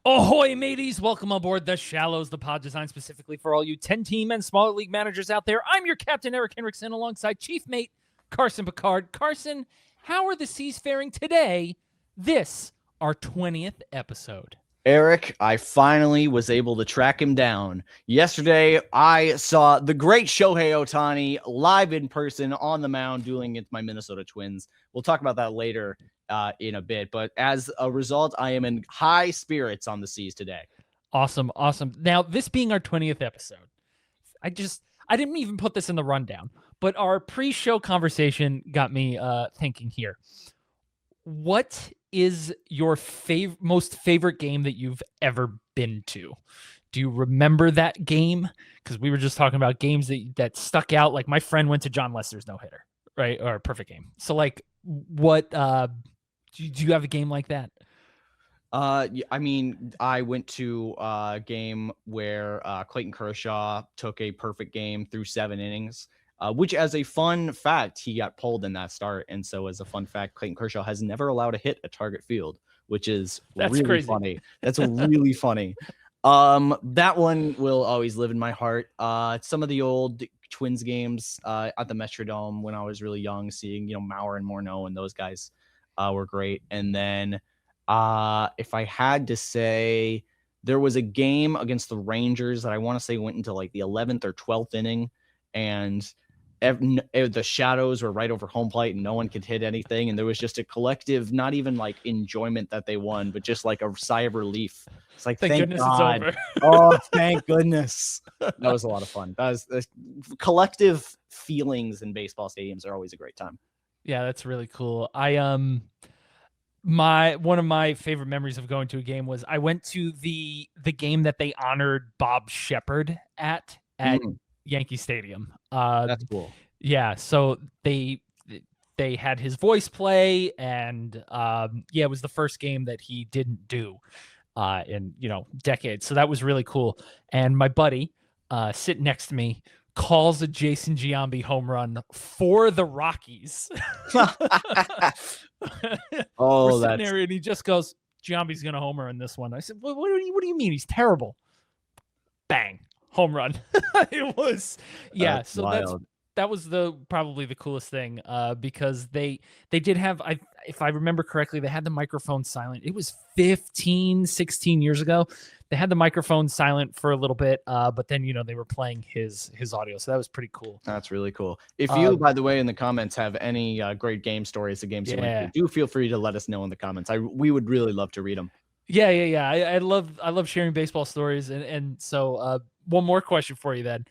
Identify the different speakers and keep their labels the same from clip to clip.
Speaker 1: Ahoy, mateys! Welcome aboard the Shallows, the pod designed specifically for all you 10-team and smaller league managers out there. I'm your captain, Erik Hinrichsen, alongside chief mate Carson Picard. Carson, how are the Seas faring today? This, our 20th episode.
Speaker 2: Erik, I finally was able to track him down. Yesterday, I saw the great Shohei Ohtani live in person on the mound dueling against my Minnesota Twins. We'll talk about that later in a bit, but as a result, I am in high spirits on the Seas today.
Speaker 1: Awesome. Now, this being our 20th episode, I didn't even put this in the rundown, but our pre-show conversation got me thinking here. What is your most favorite game that you've ever been to? Do you remember that game? Because we were just talking about games that stuck out. Like my friend went to John Lester's no-hitter, right? Or perfect game. So like what do you have a game like that?
Speaker 2: I mean, I went to a game where Clayton Kershaw took a perfect game through 7 innings. Which, as a fun fact, he got pulled in that start. And so, as a fun fact, Clayton Kershaw has never allowed a hit at Target Field, which is really
Speaker 1: crazy.
Speaker 2: Funny. That's really funny. That one will always live in my heart. Some of the old Twins games at the Metrodome when I was really young, seeing, Mauer and Morneau and those guys were great. And then if I had to say, there was a game against the Rangers that I want to say went into like the 11th or 12th inning, and the shadows were right over home plate and no one could hit anything. And there was just a collective, not even like enjoyment that they won, but just like a sigh of relief. It's like, thank goodness God.
Speaker 1: It's over.
Speaker 2: Oh, thank goodness. That was a lot of fun. That was collective feelings in baseball stadiums are always a great time.
Speaker 1: Yeah, that's really cool. One of my favorite memories of going to a game was I went to the game that they honored Bob Shepard at Yankee Stadium.
Speaker 2: That's cool.
Speaker 1: Yeah, so they had his voice play, and it was the first game that he didn't do in decades. So that was really cool. And my buddy sitting next to me calls a Jason Giambi home run for the Rockies.
Speaker 2: Oh,
Speaker 1: that's there, and he just goes, Giambi's gonna homer in this one. I said, what do you mean? He's terrible. Bang. Home run. It was, yeah. That's so wild. That was probably the coolest thing because they did have, if I remember correctly, they had the microphone silent. It was 15, 16 years ago. They had the microphone silent for a little bit, but then they were playing his audio, so that was pretty cool.
Speaker 2: That's really cool. If you, by the way, in the comments have any great game stories, the games you went to, do feel free to let us know in the comments. We would really love to read them.
Speaker 1: Yeah. I love sharing baseball stories, and so one more question for you then.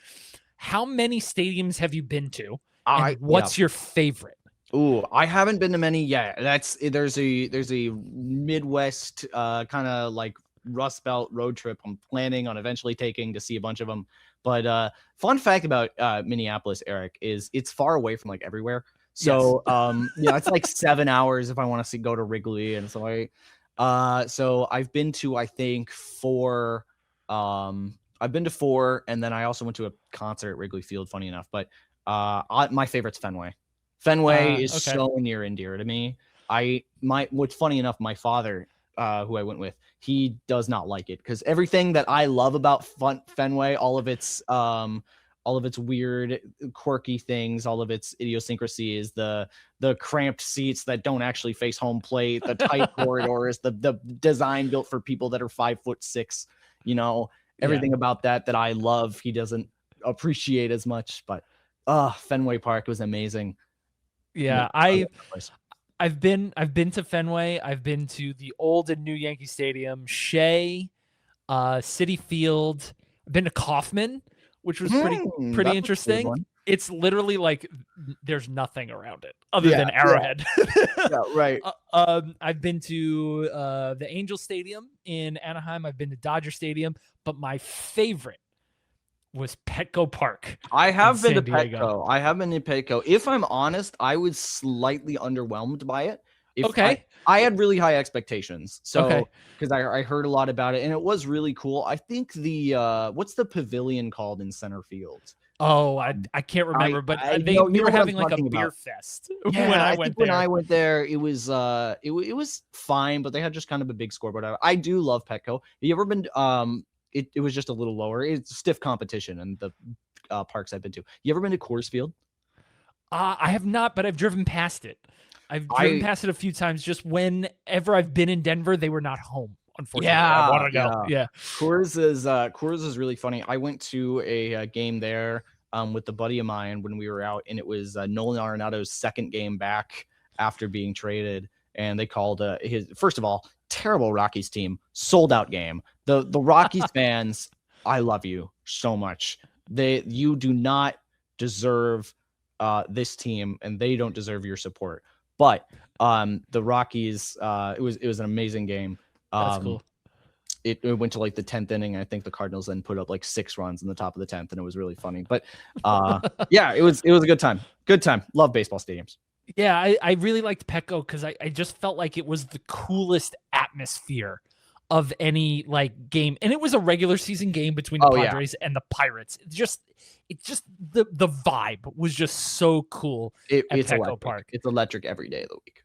Speaker 1: How many stadiums have you been to? And what's your favorite?
Speaker 2: Ooh, I haven't been to many yet. There's a Midwest kind of like Rust Belt road trip I'm planning on eventually taking to see a bunch of them. But fun fact about Minneapolis, Erik, is it's far away from like everywhere. So yes. It's like 7 hours if I want to go to Wrigley, and so so I've been to, I think, 4. I've been to 4, and then I also went to a concert at Wrigley Field, funny enough. But my favorite's Fenway. Fenway is so near and dear to me. What's funny enough, my father, who I went with, he does not like it because everything that I love about Fenway, all of its weird, quirky things, all of its idiosyncrasies, the cramped seats that don't actually face home plate, the tight corridors, the design built for people that are 5'6", everything about that I love, he doesn't appreciate as much. But Fenway Park was amazing.
Speaker 1: Yeah, I've been to Fenway. I've been to the old and new Yankee Stadium, Shea, Citi Field. I've been to Kauffman, which was pretty interesting. It's literally like there's nothing around it other than Arrowhead.
Speaker 2: Yeah, right.
Speaker 1: I've been to the Angel Stadium in Anaheim. I've been to Dodger Stadium, but my favorite was Petco Park.
Speaker 2: I have been to Petco. If I'm honest, I was slightly underwhelmed by it. I had really high expectations. So because I heard a lot about it and it was really cool. I think the what's the pavilion called in center field?
Speaker 1: Oh, I can't remember, but
Speaker 2: I
Speaker 1: they
Speaker 2: know
Speaker 1: were
Speaker 2: what I'm
Speaker 1: having like a
Speaker 2: talking
Speaker 1: beer
Speaker 2: about.
Speaker 1: fest
Speaker 2: Yeah,
Speaker 1: when I
Speaker 2: I
Speaker 1: went
Speaker 2: think when
Speaker 1: there.
Speaker 2: I went there, it was it was fine, but they had just kind of a big scoreboard. I do love Petco. Have you ever been it was just a little lower. It's stiff competition and the parks I've been to. You ever been to Coors Field?
Speaker 1: I have not, but I've driven past it. I've driven
Speaker 2: I
Speaker 1: past it a few times. Just whenever I've been in Denver, they were not home. Unfortunately, I want
Speaker 2: Yeah,
Speaker 1: to go.
Speaker 2: yeah.
Speaker 1: Yeah.
Speaker 2: Coors is really funny. I went to a game there with a buddy of mine when we were out, and it was Nolan Arenado's second game back after being traded, and they called his first of all terrible Rockies team sold out game. The Rockies fans, I love you so much. You do not deserve this team, and they don't deserve your support. But the Rockies, it was an amazing game.
Speaker 1: That's cool.
Speaker 2: It went to like the 10th inning. I think the Cardinals then put up like 6 runs in the top of the 10th, and it was really funny. But yeah, it was a good time. Good time. Love baseball stadiums.
Speaker 1: Yeah, I really liked Petco because I just felt like it was the coolest atmosphere of any like game. And it was a regular season game between the Padres and the Pirates. It just the vibe was just so cool at
Speaker 2: It's
Speaker 1: Petco
Speaker 2: electric.
Speaker 1: Park.
Speaker 2: It's electric every day of the week.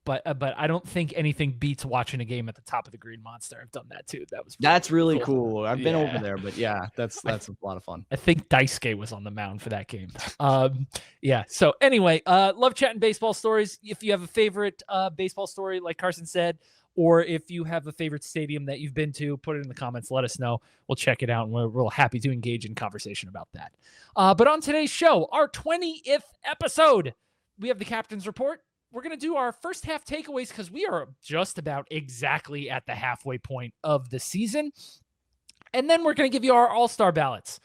Speaker 1: But I don't think anything beats watching a game at the top of the Green Monster. I've done that too.
Speaker 2: That's really cool. I've been over there, but yeah, that's a lot of fun.
Speaker 1: I think Daisuke was on the mound for that game. Yeah. So anyway, love chatting baseball stories. If you have a favorite baseball story, like Carson said, or if you have a favorite stadium that you've been to, put it in the comments. Let us know. We'll check it out, and we're real happy to engage in conversation about that. But on today's show, our 20th episode, we have the Captain's Report. We're going to do our first half takeaways because we are just about exactly at the halfway point of the season. And then we're going to give you our all-star ballots,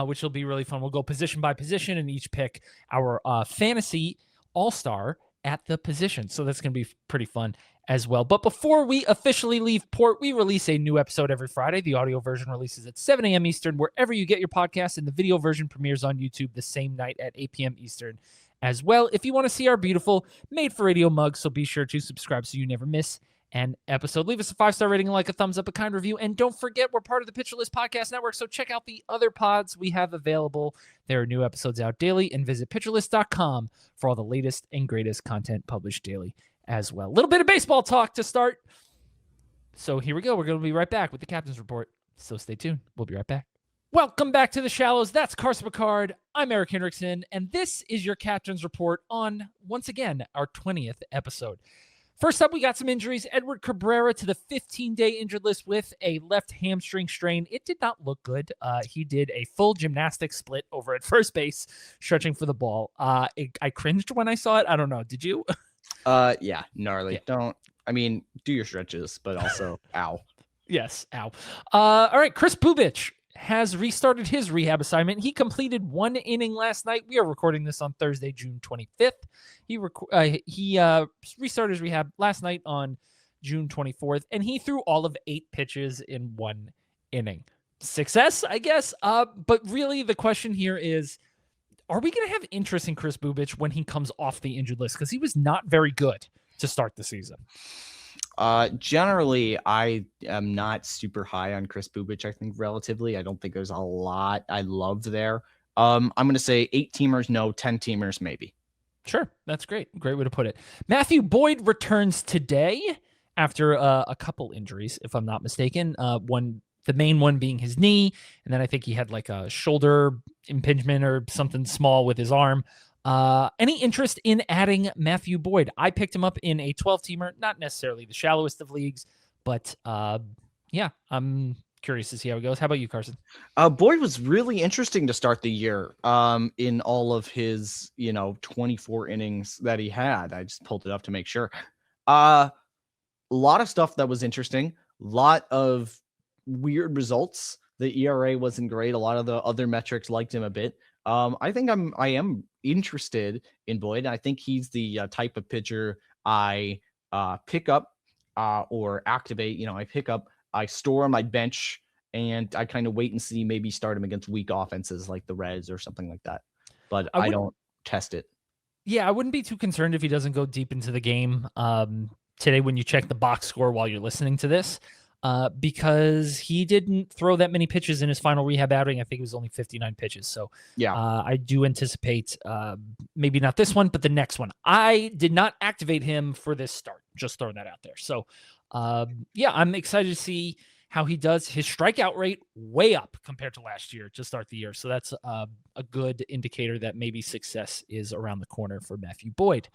Speaker 1: which will be really fun. We'll go position by position and each pick our fantasy all-star at the position. So that's going to be pretty fun as well. But before we officially leave port, we release a new episode every Friday. The audio version releases at 7 a.m. Eastern, wherever you get your podcasts, and the video version premieres on YouTube the same night at 8 p.m. Eastern as well. If you want to see our beautiful made-for-radio mugs, so be sure to subscribe so you never miss an episode. Leave us a 5-star rating, like a thumbs up, a kind review, and don't forget we're part of the Pitcher List Podcast Network, so check out the other pods we have available. There are new episodes out daily, and visit pitcherlist.com for all the latest and greatest content published daily as well. A little bit of baseball talk to start. So here we go. We're going to be right back with the Captain's Report, so stay tuned. We'll be right back. Welcome back to the Shallows. That's Carson Picard. I'm Erik Hinrichsen, and this is your Captain's Report on, once again, our 20th episode. First up, we got some injuries. Edward Cabrera to the 15-day injured list with a left hamstring strain. It did not look good. He did a full gymnastic split over at first base, stretching for the ball. I cringed when I saw it. I don't know. Did you?
Speaker 2: Yeah, gnarly. Yeah. Do your stretches, but also, ow.
Speaker 1: Yes, ow. All right, Kris Bubic has restarted his rehab assignment. He completed 1 inning last night. We are recording this on Thursday, June 25th. He restarted his rehab last night on June 24th, and he threw all of 8 pitches in 1 inning. Success, I guess. But really, the question here is, are we going to have interest in Kris Bubic when he comes off the injured list? Because he was not very good to start the season.
Speaker 2: Generally, I am not super high on Kris Bubic. I think relatively, I don't think there's a lot I loved there. I'm going to say 8-teamers, no, 10-teamers, maybe.
Speaker 1: Sure. That's great. Great way to put it. Matthew Boyd returns today after a couple injuries, if I'm not mistaken. The main one being his knee. And then I think he had like a shoulder impingement or something small with his arm. Any interest in adding Matthew Boyd? I picked him up in a 12-teamer, not necessarily the shallowest of leagues, but yeah, I'm curious to see how it goes. How about you, Carson?
Speaker 2: Boyd was really interesting to start the year in all of his, 24 innings that he had. I just pulled it up to make sure. A lot of stuff that was interesting, a lot of weird results. The ERA wasn't great. A lot of the other metrics liked him a bit. I think I am interested in Boyd. I think he's the type of pitcher I pick up or activate. I pick up, I store on my bench, and I kind of wait and see, maybe start him against weak offenses like the Reds or something like that. But I don't test it.
Speaker 1: Yeah, I wouldn't be too concerned if he doesn't go deep into the game today when you check the box score while you're listening to this. because he didn't throw that many pitches in his final rehab outing. I think it was only 59 pitches. So
Speaker 2: Yeah.
Speaker 1: I do anticipate maybe not this one, but the next one. I did not activate him for this start. Just throwing that out there. So yeah, I'm excited to see how he does. His strikeout rate way up compared to last year to start the year. So that's a good indicator that maybe success is around the corner for Matthew Boyd.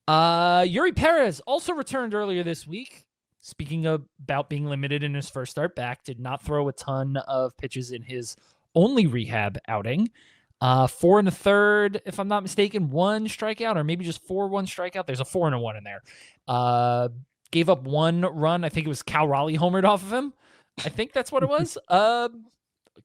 Speaker 1: Yuri Perez also returned earlier this week. Speaking about being limited in his first start back, did not throw a ton of pitches in his only rehab outing. 4 1/3, if I'm not mistaken, 1 strikeout, or maybe just 1 strikeout. There's a 4 and a 1 in there. Gave up 1 run. I think it was Cal Raleigh homered off of him. I think that's what it was.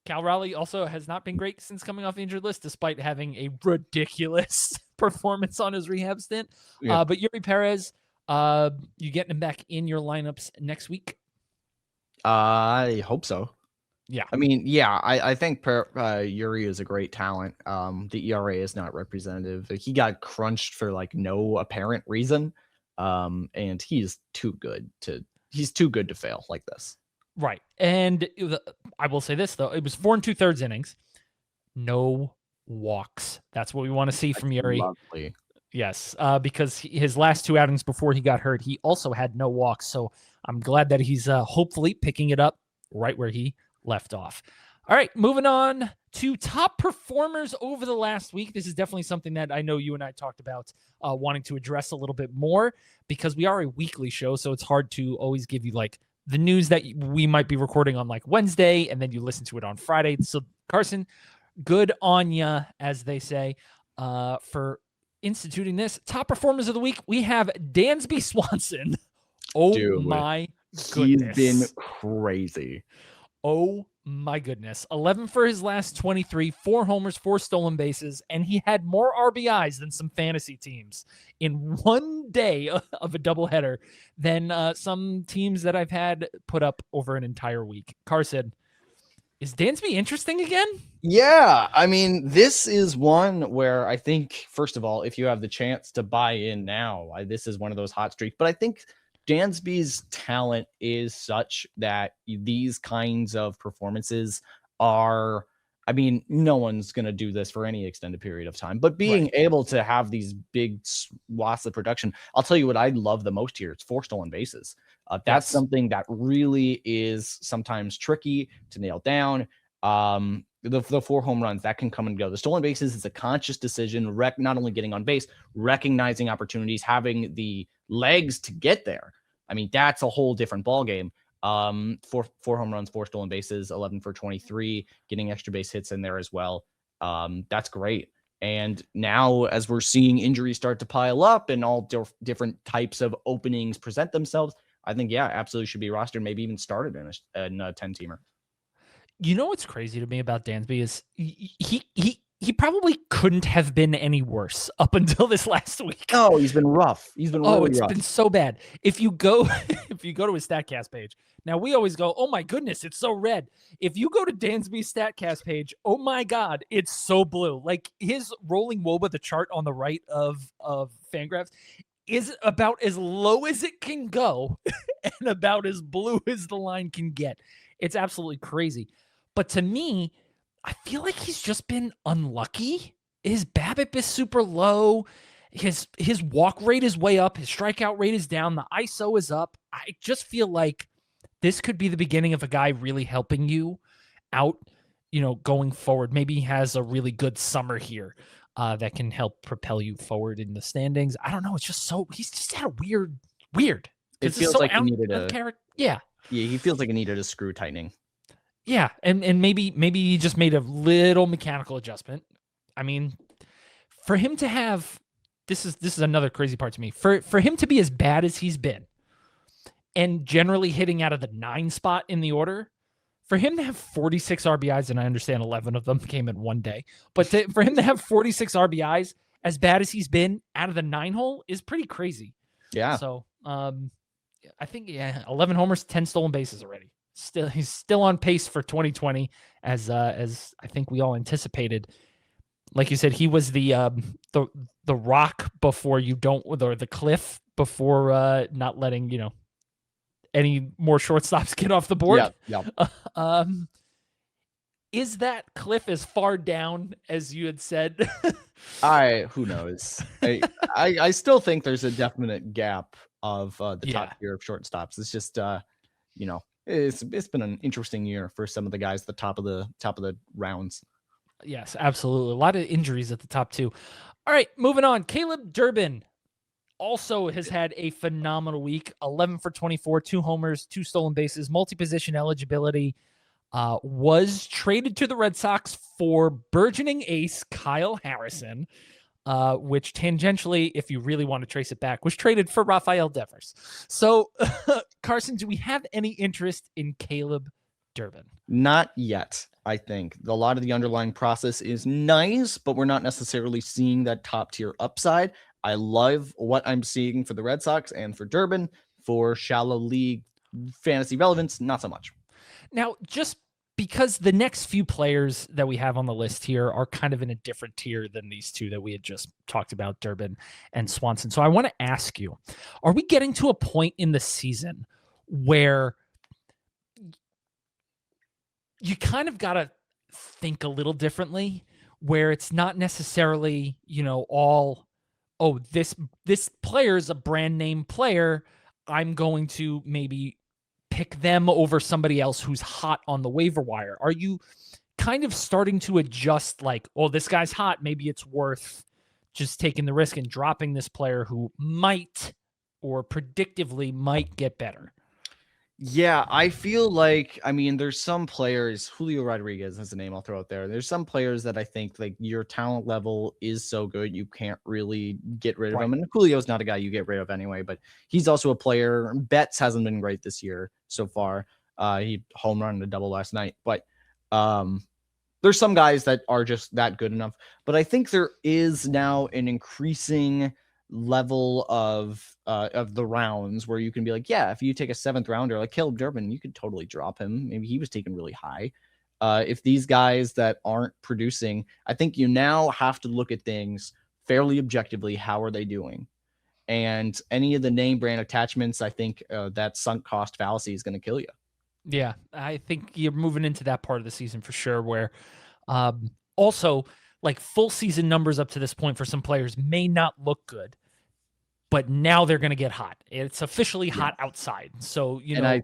Speaker 1: Cal Raleigh also has not been great since coming off the injured list, despite having a ridiculous performance on his rehab stint.
Speaker 2: Yeah.
Speaker 1: But Yuri Perez, you getting him back in your lineups next week?
Speaker 2: I hope so.
Speaker 1: Yeah.
Speaker 2: I mean, yeah, I think Yuri is a great talent. The ERA is not representative. He got crunched for like no apparent reason. And he's too good to fail like this.
Speaker 1: Right. And I will say this, though. It was 4 2/3 innings. No walks. That's what we want to see from Yuri.
Speaker 2: Lovely.
Speaker 1: Yes, because his last 2 outings before he got hurt, he also had no walks. So I'm glad that he's hopefully picking it up right where he left off. All right, moving on to top performers over the last week. This is definitely something that I know you and I talked about wanting to address a little bit more, because we are a weekly show, so it's hard to always give you like the news that we might be recording on like Wednesday, and then you listen to it on Friday. So Carson, good on ya, as they say, for instituting this. Top performers of the week, we have Dansby Swanson. Oh, dude, my goodness.
Speaker 2: He's been crazy.
Speaker 1: Oh my goodness. 11 for his last 23, 4 homers, 4 stolen bases, and he had more RBIs than some fantasy teams in one day of a doubleheader than some teams that I've had put up over an entire week. Carson, is Dansby interesting again?
Speaker 2: Yeah, I mean, this is one where I think, first of all, if you have the chance to buy in now, this is one of those hot streaks. But I think Dansby's talent is such that these kinds of performances are, I mean, no one's going to do this for any extended period of time, but being able to have these big swaths of production, I'll tell you what I love the most here. It's 4 stolen bases. That's something that really is sometimes tricky to nail down. The 4 home runs that can come and go. The stolen bases is a conscious decision, not only getting on base, recognizing opportunities, having the legs to get there. I mean, that's a whole different ballgame. 4 home runs, 4 stolen bases, 11 for 23, getting extra base hits in there as well. That's great. And now, as we're seeing injuries start to pile up and all different types of openings present themselves, I think, yeah, absolutely should be rostered, maybe even started in a 10-teamer.
Speaker 1: You know what's crazy to me about Dansby is he probably couldn't have been any worse up until this last week.
Speaker 2: Oh, he's been rough. He's been really
Speaker 1: it's
Speaker 2: rough.
Speaker 1: Been so bad. If you go to his StatCast page, now we always go, oh my goodness, it's so red. If you go to Dansby's StatCast page, oh my God, it's so blue. Like his rolling WOBA, the chart on the right of Fangraphs, is about as low as it can go and about as blue as the line can get. It's absolutely crazy. But to me, I feel like he's just been unlucky. His BABIP is super low. His walk rate is way up. His strikeout rate is down. The ISO is up. I just feel like this could be the beginning of a guy really helping you out, going forward. Maybe he has a really good summer here that can help propel you forward in the standings. I don't know. It's just he's just had a weird.
Speaker 2: It feels like he needed
Speaker 1: Yeah,
Speaker 2: he feels like he needed a screw tightening.
Speaker 1: Yeah, and maybe he just made a little mechanical adjustment. I mean, for him to have this is another crazy part to me. For him to be as bad as he's been, and generally hitting out of the 9 spot in the order, for him to have 46 RBIs, and I understand 11 of them came in one day, but for him to have 46 RBIs, as bad as he's been out of the 9 hole, is pretty crazy.
Speaker 2: Yeah.
Speaker 1: So I think 11 homers, 10 stolen bases already. He's still on pace for 2020, as I think we all anticipated. Like you said, he was the rock before or the cliff before not letting any more shortstops get off the board.
Speaker 2: Yeah.
Speaker 1: Is that cliff as far down as you had said?
Speaker 2: Who knows? I still think there's a definite gap of the top tier of shortstops. It's just it's been an interesting year for some of the guys at the top of the rounds.
Speaker 1: Yes, absolutely. A lot of injuries at the top too. All right, moving on. Caleb Durbin also has had a phenomenal week. 11 for 24, 2 homers, 2 stolen bases, multi-position eligibility. Was traded to the Red Sox for burgeoning ace Kyle Harrison, which tangentially, if you really want to trace it back, was traded for Rafael Devers. So, Carson, do we have any interest in Caleb Durbin?
Speaker 2: Not yet. I think a lot of the underlying process is nice, but we're not necessarily seeing that top tier upside. I love what I'm seeing for the Red Sox and for Durbin. For shallow league fantasy relevance, not so much.
Speaker 1: Now, just because the next few players that we have on the list here are kind of in a different tier than these two that we had just talked about, Durbin and Swanson. So I want to ask you, are we getting to a point in the season where you kind of got to think a little differently, where it's not necessarily, this player is a brand name player, I'm going to maybe pick them over somebody else who's hot on the waiver wire? Are you kind of starting to adjust like, oh, this guy's hot, maybe it's worth just taking the risk and dropping this player who might or predictively might get better?
Speaker 2: Yeah, I feel like, there's some players, Julio Rodriguez is the name I'll throw out there. There's some players that I think like your talent level is so good, you can't really get rid of him. And Julio's not a guy you get rid of anyway, but he's also a player. Betts hasn't been great this year so far. He home run and a double last night, but there's some guys that are just that good enough. But I think there is now an increasing level of the rounds where you can be like, yeah, if you take a 7th rounder like Caleb Durbin, you could totally drop him. Maybe he was taken really high. If these guys that aren't producing, I think you now have to look at things fairly objectively. How are they doing? And any of the name brand attachments, I think that sunk cost fallacy is going to kill you.
Speaker 1: Yeah, I think you're moving into that part of the season for sure, where also like full season numbers up to this point for some players may not look good, but now they're going to get hot. It's officially hot outside. So,
Speaker 2: I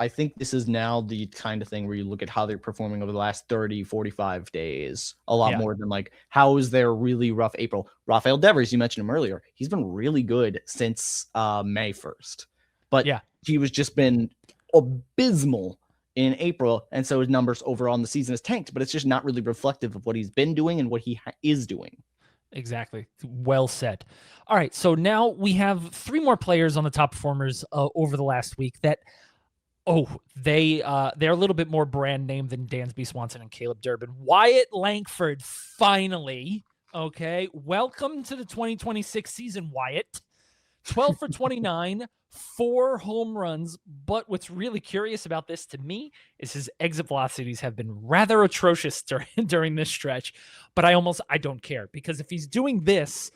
Speaker 2: think this is now the kind of thing where you look at how they're performing over the last 30, 45 days, a lot more than like, how is their really rough April? Rafael Devers, you mentioned him earlier. He's been really good since May 1st, but he was just been abysmal in April. And so his numbers overall in the season has tanked, but it's just not really reflective of what he's been doing and what he is doing.
Speaker 1: Exactly. Well said. All right. So now we have 3 more players on the top performers over the last week that, they're a little bit more brand name than Dansby, Swanson, and Caleb Durbin. Wyatt Langford, finally. Okay. Welcome to the 2026 season, Wyatt. 12 for 29, 4 home runs. But what's really curious about this to me is his exit velocities have been rather atrocious during this stretch. But I don't care, because if he's doing this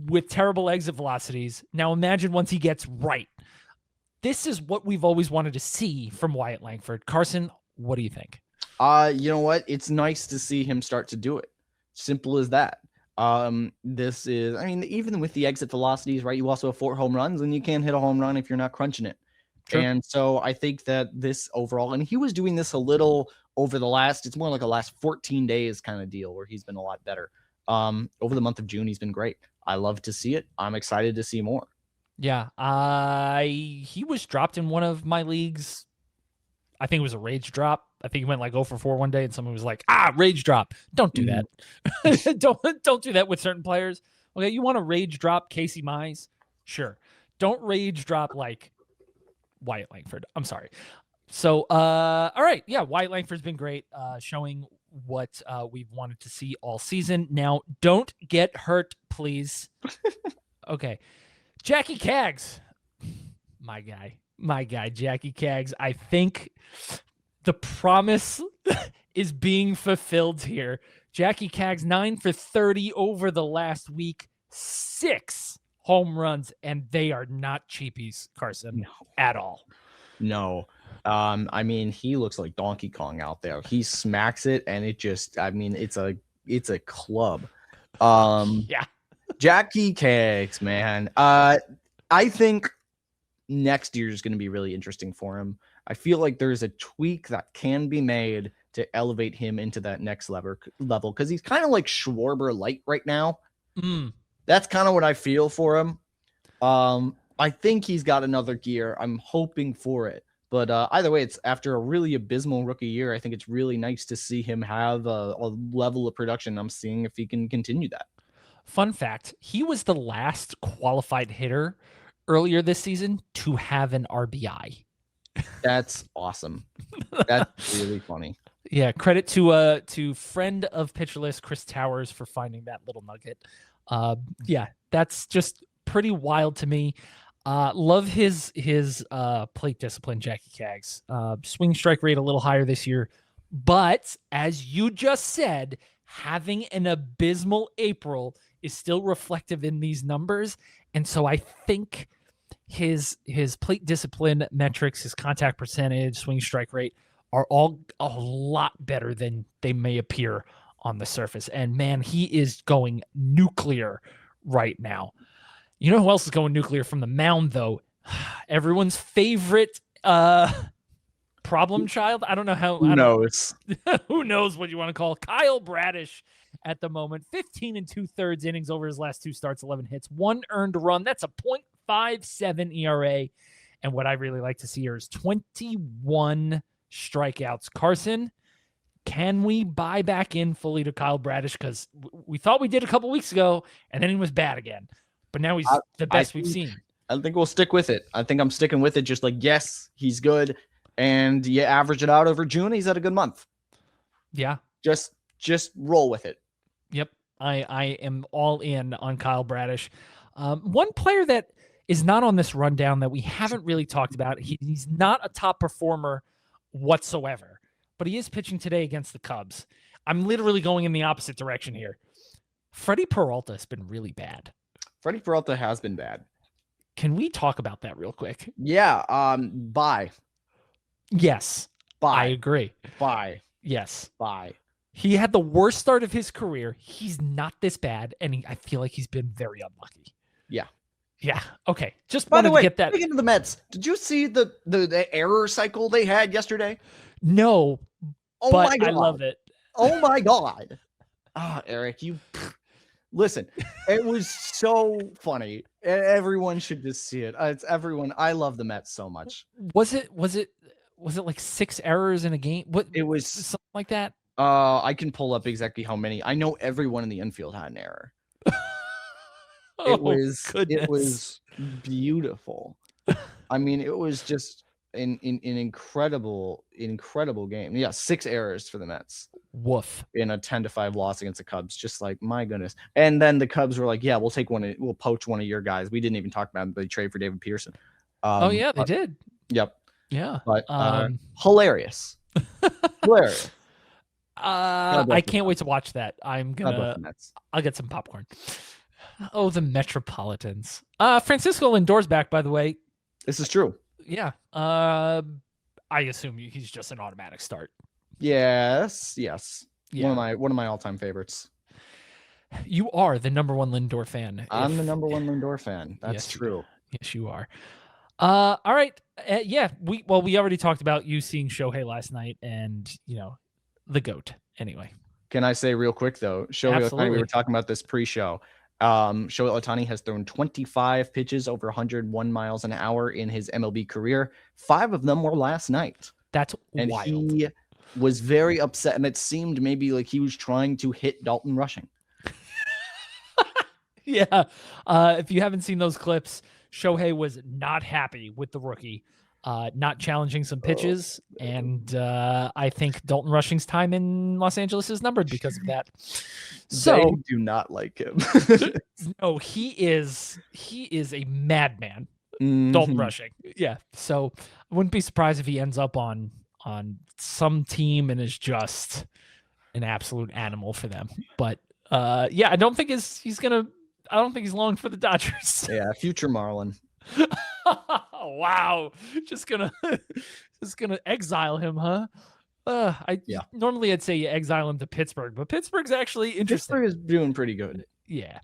Speaker 1: with terrible exit velocities, now imagine once he gets right. This is what we've always wanted to see from Wyatt Langford. Carson, what do you think?
Speaker 2: You know what? It's nice to see him start to do it. Simple as that. This is, even with the exit velocities, right? You also have 4 home runs, and you can't hit a home run if you're not crunching it. Sure. And so I think that this overall, and he was doing this a little over it's more like a last 14 days kind of deal where he's been a lot better. Over the month of June, he's been great. I love to see it. I'm excited to see more.
Speaker 1: Yeah. He was dropped in one of my leagues. I think it was a rage drop. I think he went like 0 for 4 one day, and someone was like, rage drop. Don't do that. Don't do that with certain players. Okay, you want to rage drop Casey Mize? Sure. Don't rage drop like Wyatt Langford. I'm sorry. So, all right. Yeah, Wyatt Langford's been great, showing what we've wanted to see all season. Now, don't get hurt, please. Okay. Jackie Cags. My guy, Jackie Cags. I think the promise is being fulfilled here. Jackie Cags, 9 for 30 over the last week, 6 home runs, and they are not cheapies, Carson, at all.
Speaker 2: No. I mean, he looks like Donkey Kong out there. He smacks it, and it just, I mean, it's a club.
Speaker 1: Yeah.
Speaker 2: Jac Cagalione, man. I think next year is going to be really interesting for him. I feel like there's a tweak that can be made to elevate him into that next level because he's kind of like Schwarber light right now. That's kind of what I feel for him. I think he's got another gear. I'm hoping for it. But either way, it's after a really abysmal rookie year. I think it's really nice to see him have a level of production. I'm seeing if he can continue that.
Speaker 1: Fun fact, he was the last qualified hitter earlier this season to have an RBI.
Speaker 2: That's awesome. That's really funny.
Speaker 1: Yeah, credit to friend of Pitcher List, Chris Towers, for finding that little nugget. Yeah, that's just pretty wild to me. Love his plate discipline, Jackie Cags. Swing strike rate a little higher this year, but as you just said, having an abysmal April is still reflective in these numbers, and so I think his plate discipline metrics, his contact percentage, swing strike rate are all a lot better than they may appear on the surface. And man, he is going nuclear right now. You know who else is going nuclear from the mound, though? Everyone's favorite problem child. I don't know how.
Speaker 2: Who knows?
Speaker 1: Who knows what you want to call Kyle Bradish at the moment. 15 2/3 innings over his last 2 starts, 11 hits, 1 earned run. That's a .57 ERA. And what I really like to see here is 21 strikeouts. Carson, can we buy back in fully to Kyle Bradish? Because we thought we did a couple weeks ago, and then he was bad again. But now he's the best we've seen.
Speaker 2: I think we'll stick with it. I think I'm sticking with it. Just like, yes, he's good. And you average it out over June, he's had a good month.
Speaker 1: Yeah.
Speaker 2: Just roll with it.
Speaker 1: Yep. I am all in on Kyle Bradish. One player that is not on this rundown that we haven't really talked about, he's not a top performer whatsoever, but he is pitching today against the Cubs. I'm literally going in the opposite direction here. Freddie Peralta has been really bad.
Speaker 2: Freddie Peralta has been bad.
Speaker 1: Can we talk about that real quick?
Speaker 2: Yeah. Bye.
Speaker 1: Yes.
Speaker 2: Bye.
Speaker 1: I agree.
Speaker 2: Bye.
Speaker 1: Yes.
Speaker 2: Bye.
Speaker 1: He had the worst start of his career. He's not this bad, and I feel like he's been very unlucky.
Speaker 2: Yeah.
Speaker 1: Yeah. Okay. Just
Speaker 2: by the way,
Speaker 1: get that.
Speaker 2: Speaking of the Mets, did you see the error cycle they had yesterday?
Speaker 1: No.
Speaker 2: Oh
Speaker 1: but
Speaker 2: my God.
Speaker 1: I love it.
Speaker 2: Oh my God. Erik, you listen. It was so funny. Everyone should just see it. It's everyone. I love the Mets so much.
Speaker 1: Was it like 6 errors in a game? What
Speaker 2: it was
Speaker 1: something like that?
Speaker 2: I can pull up exactly how many. I know everyone in the infield had an error. It was beautiful. I mean, it was just an incredible game. Yeah, 6 errors for the Mets.
Speaker 1: Woof.
Speaker 2: In a 10-5 loss against the Cubs. Just like, my goodness. And then the Cubs were like, yeah, we'll poach one of your guys. We didn't even talk about it, but they trade for David Peterson.
Speaker 1: Oh yeah, they did.
Speaker 2: Yep.
Speaker 1: Yeah.
Speaker 2: But hilarious. Hilarious.
Speaker 1: I can't wait to watch that. I'll get some popcorn. Oh, the Metropolitans. Francisco Lindor's back, by the way.
Speaker 2: This is true.
Speaker 1: Yeah. I assume he's just an automatic start.
Speaker 2: Yes. Yeah. One of my all-time favorites.
Speaker 1: You are the number 1 Lindor fan.
Speaker 2: I'm the number 1 Lindor fan. That's true.
Speaker 1: Yes, you are. All right. Yeah. We already talked about you seeing Shohei last night, and the GOAT. Anyway,
Speaker 2: can I say real quick though, Shohei Ohtani, we were talking about this pre-show. Shohei Ohtani has thrown 25 pitches over 101 miles an hour in his MLB career. 5 of them were last night.
Speaker 1: That's wild.
Speaker 2: He was very upset, and it seemed maybe like he was trying to hit Dalton Rushing.
Speaker 1: Yeah. If you haven't seen those clips, Shohei was not happy with the rookie. Not challenging some pitches, and I think Dalton Rushing's time in Los Angeles is numbered because of that. So
Speaker 2: they do not like him.
Speaker 1: No, he is a madman.
Speaker 2: Mm-hmm.
Speaker 1: Dalton Rushing, yeah. So I wouldn't be surprised if he ends up on some team and is just an absolute animal for them. But yeah, I don't think he's long for the Dodgers.
Speaker 2: Yeah, future Marlin.
Speaker 1: Wow. Just gonna exile him, huh?
Speaker 2: Yeah.
Speaker 1: Normally I'd say you exile him to Pittsburgh, but Pittsburgh's actually interesting.
Speaker 2: Pittsburgh is doing pretty good.
Speaker 1: Yeah.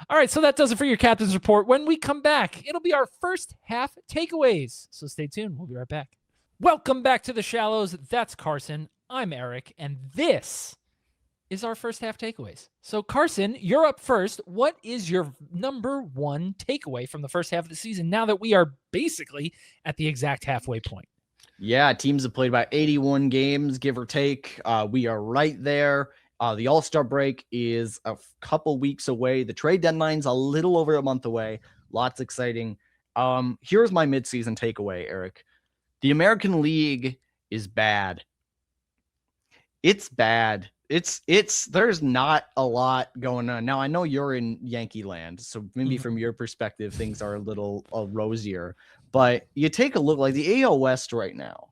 Speaker 1: All right, so that does it for your captain's report. When we come back, it'll be our first half takeaways. So stay tuned. We'll be right back. Welcome back to the Shallows. That's Carson. I'm Erik, and this is our first half takeaways. So Carson, you're up first. What is your number one takeaway from the first half of the season now that we are basically at the exact halfway point?
Speaker 2: Yeah, teams have played about 81 games, give or take. We are right there. The All-Star break is a couple weeks away. The trade deadline's a little over a month away. Lots exciting. Here's my midseason takeaway, Erik. The American League is bad. It's bad. There's not a lot going on. Now, I know you're in Yankee land, so maybe from your perspective, things are a little rosier. But you take a look, like the AL West right now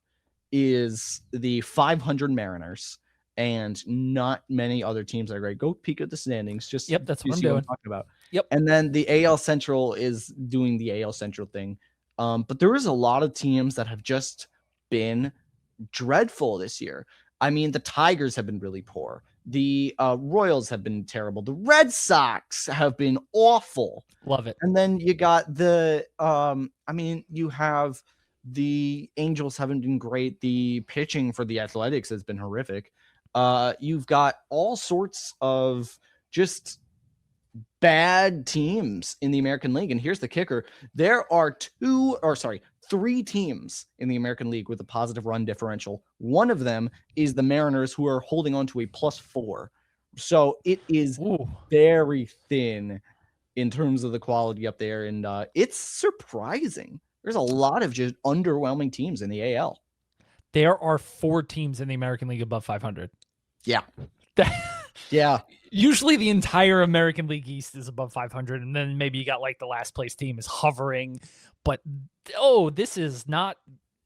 Speaker 2: is the 500 Mariners, and not many other teams are great. Go peek at the standings. Just
Speaker 1: that's what I'm doing.
Speaker 2: Talking about.
Speaker 1: Yep.
Speaker 2: And then the AL Central is doing the AL Central thing. But there is a lot of teams that have just been dreadful this year. I mean, the Tigers have been really poor. The Royals have been terrible. The Red Sox have been awful.
Speaker 1: Love it.
Speaker 2: And then you got the, you have the Angels haven't been great. The pitching for the Athletics has been horrific. You've got all sorts of just bad teams in the American League. And here's the kicker. There are three teams in the American League with a positive run differential. One of them is the Mariners, who are holding on to a +4. So it is very thin in terms of the quality up there. And it's surprising. There's a lot of just underwhelming teams in the AL.
Speaker 1: There are 4 teams in the American League above 500.
Speaker 2: Yeah. Yeah.
Speaker 1: Usually the entire American League East is above 500, and then maybe you got like the last place team is hovering. But, this is not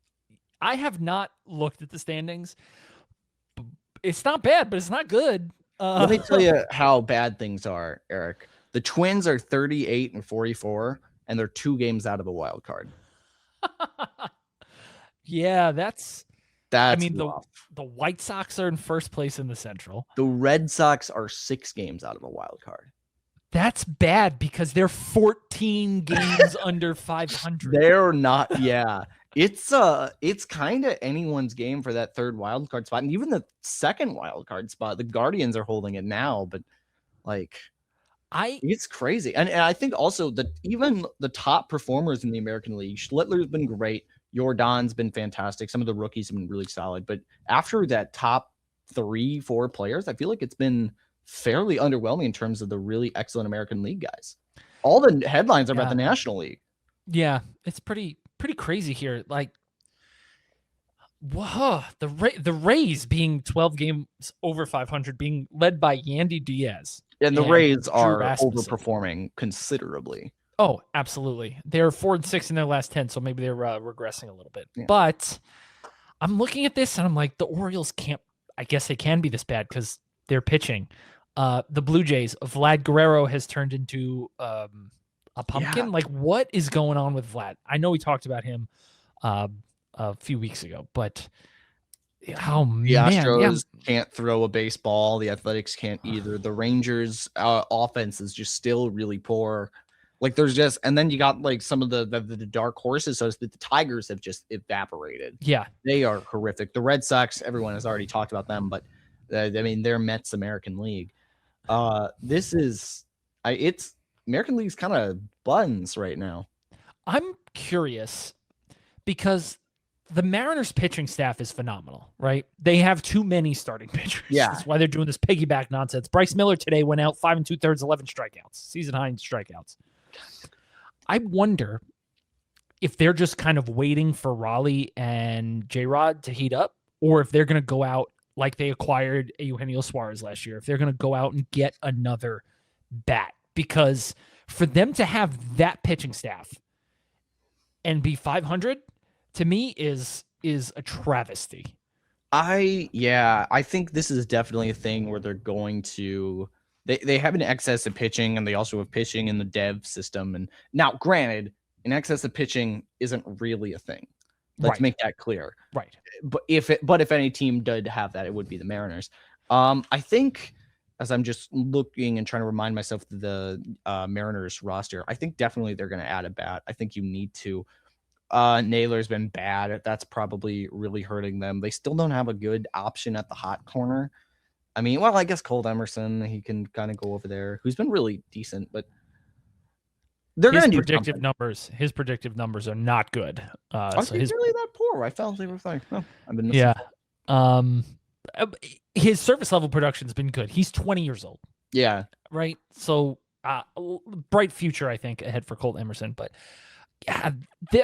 Speaker 1: – I have not looked at the standings. It's not bad, but it's not good.
Speaker 2: Let me tell you how bad things are, Erik. The Twins are 38 and 44, and they're 2 games out of a wild card.
Speaker 1: Yeah, that's
Speaker 2: rough.
Speaker 1: The White Sox are in first place in the Central.
Speaker 2: The Red Sox are 6 games out of a wild card.
Speaker 1: That's bad because they're 14 games under 500.
Speaker 2: They're not. Yeah, it's kind of anyone's game for that third wild card spot, and even the second wild card spot. The Guardians are holding it now, but it's crazy. And I think also that even the top performers in the American League, Schlittler's been great. Jordan's been fantastic. Some of the rookies have been really solid. But after that top 3-4 players, I feel like it's been fairly underwhelming in terms of the really excellent American League guys. All the headlines are about the National League.
Speaker 1: Yeah, it's pretty crazy here. Like, whoa, the Rays being 12 games over 500, being led by Yandy Diaz.
Speaker 2: And the Rays are overperforming considerably.
Speaker 1: Oh, absolutely. They're 4-6 in their last 10, so maybe they're regressing a little bit.
Speaker 2: Yeah.
Speaker 1: But I'm looking at this, and I'm like, the Orioles can't – I guess they can be this bad because they're pitching. The Blue Jays, Vlad Guerrero has turned into a pumpkin.
Speaker 2: Yeah.
Speaker 1: Like, what is going on with Vlad? I know we talked about him a few weeks ago, but
Speaker 2: the Astros can't throw a baseball. The Athletics can't either. The Rangers' offense is just still really poor. Like, there's just, and then you got like some of the dark horses. So the Tigers have just evaporated.
Speaker 1: Yeah,
Speaker 2: they are horrific. The Red Sox, everyone has already talked about them, but they're Mets American League. It's American League's kind of buns right now.
Speaker 1: I'm curious because the Mariners pitching staff is phenomenal, right? They have too many starting pitchers.
Speaker 2: Yeah.
Speaker 1: That's why they're doing this piggyback nonsense. Bryce Miller today went out 5 2/3, 11 strikeouts, season high in strikeouts. I wonder if they're just kind of waiting for Raleigh and J-Rod to heat up, or if they're going to go out like they acquired Eugenio Suarez last year, if they're going to go out and get another bat. Because for them to have that pitching staff and be 500, to me, is a travesty.
Speaker 2: I think this is definitely a thing where they're going to they have an excess of pitching, and they also have pitching in the dev system. And now, granted, in excess of pitching isn't really a thing. Let's make that clear.
Speaker 1: Right.
Speaker 2: But if any team did have that, it would be the Mariners. I think, as I'm just looking and trying to remind myself of the Mariners roster, I think definitely they're going to add a bat. I think you need to. Naylor's been bad. That's probably really hurting them. They still don't have a good option at the hot corner. I mean, well, I guess Colt Emerson, he can kind of go over there, who's been really decent, but they're going to do
Speaker 1: predictive
Speaker 2: something.
Speaker 1: numbers. His predictive numbers are not good.
Speaker 2: Are
Speaker 1: so
Speaker 2: they
Speaker 1: his
Speaker 2: really that poor? I felt they were like, oh, I've been missing.
Speaker 1: Yeah. His service level production's been good. He's 20 years old.
Speaker 2: Yeah.
Speaker 1: Right. So bright future, I think, ahead for Colt Emerson. But yeah,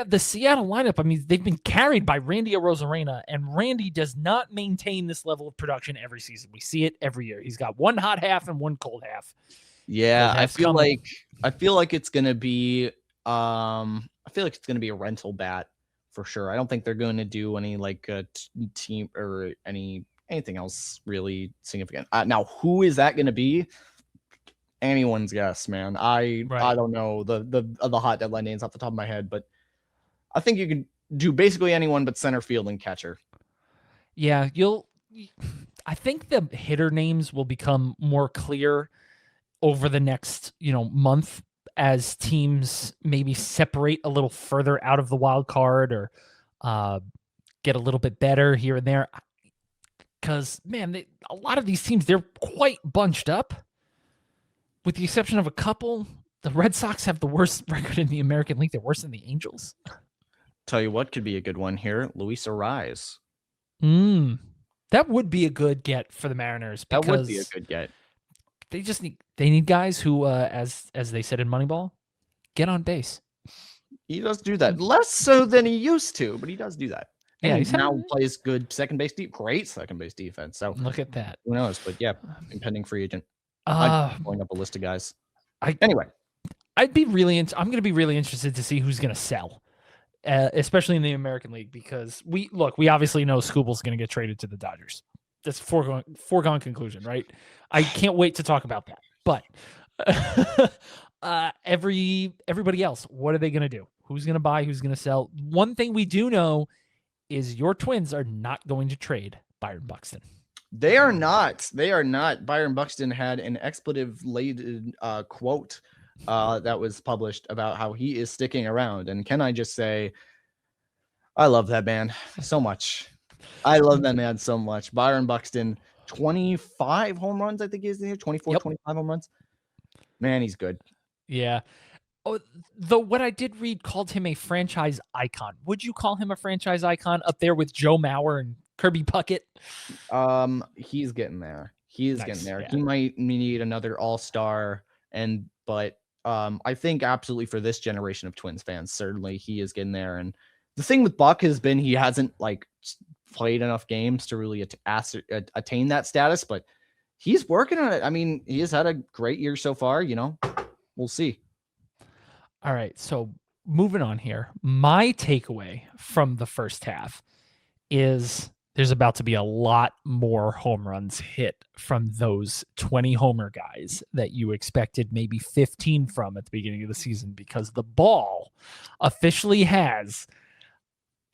Speaker 1: the Seattle lineup, I mean, they've been carried by Randy Arozarena, and Randy does not maintain this level of production every season. We see it every year. He's got one hot half and one cold half.
Speaker 2: Yeah, I feel like it's gonna be a rental bat for sure. I don't think they're going to do any like team or anything else really significant. Now, who is that going to be? Anyone's guess, man. I don't know the hot deadline names off the top of my head, but I think you can do basically anyone but center field and catcher.
Speaker 1: Yeah, I think the hitter names will become more clear over the next, month as teams maybe separate a little further out of the wild card or get a little bit better here and there. Because, man, a lot of these teams, they're quite bunched up. With the exception of a couple, the Red Sox have the worst record in the American League. They're worse than the Angels.
Speaker 2: Tell you what could be a good one here. Luis Arraez.
Speaker 1: That would be a good get for the Mariners.
Speaker 2: That would be a good get.
Speaker 1: They need guys who, as they said in Moneyball, get on base.
Speaker 2: He does do that. Less so than he used to, but he does do that.
Speaker 1: Yeah,
Speaker 2: he now plays good great second base defense. So
Speaker 1: look at that.
Speaker 2: Who knows? But yeah, impending free agent. I'm pulling up a list of guys. Anyway,
Speaker 1: I'm going to be really interested to see who's going to sell, especially in the American League, because we obviously know Skubal's going to get traded to the Dodgers. That's a foregone conclusion, right? I can't wait to talk about that. But everybody else, what are they going to do? Who's going to buy? Who's going to sell? One thing we do know is your Twins are not going to trade Byron Buxton.
Speaker 2: They are not. Byron Buxton had an expletive-laden quote that was published about how he is sticking around. And can I just say, I love that man so much. I love that man so much. Byron Buxton, 25 home runs, I think he is in here. 24, 25 home runs. Man, he's good.
Speaker 1: Yeah. Oh, though what I did read called him a franchise icon. Would you call him a franchise icon up there with Joe Mauer and Kirby Puckett?
Speaker 2: He's getting there. Getting there.
Speaker 1: Yeah.
Speaker 2: He might need another all-star, but I think absolutely for this generation of Twins fans, certainly he is getting there. And the thing with Buck has been he hasn't like played enough games to really attain that status, but he's working on it. I mean, he has had a great year so far. We'll see.
Speaker 1: All right, so moving on here. My takeaway from the first half is there's about to be a lot more home runs hit from those 20 homer guys that you expected maybe 15 from at the beginning of the season, because the ball officially has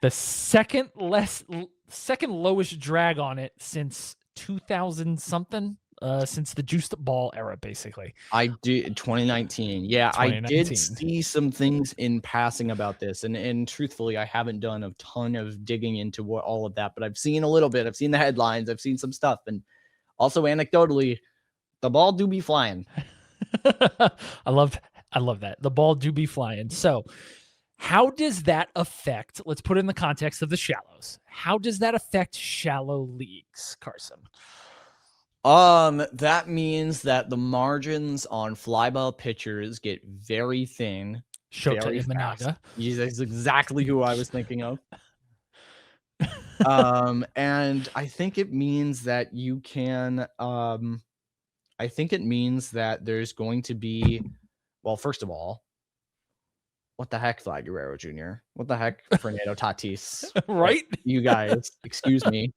Speaker 1: the second lowest drag on it since 2000 something. Since the juiced ball era, basically.
Speaker 2: I did 2019. Yeah, 2019. I did see some things in passing about this, and truthfully, I haven't done a ton of digging into all of that, but I've seen a little bit. I've seen the headlines. I've seen some stuff, and also anecdotally, the ball do be flying.
Speaker 1: I love that. The ball do be flying. So, how does that affect? Let's put it in the context of the shallows. How does that affect shallow leagues, Carson?
Speaker 2: That means that the margins on fly ball pitchers get very thin.
Speaker 1: Shota Imanaga.
Speaker 2: That's exactly who I was thinking of. And I think it means that you can, I think it means that there's going to be, well, first of all, what the heck, Vlad Guerrero Jr.? What the heck, Fernando Tatis?
Speaker 1: Right?
Speaker 2: You guys, excuse me.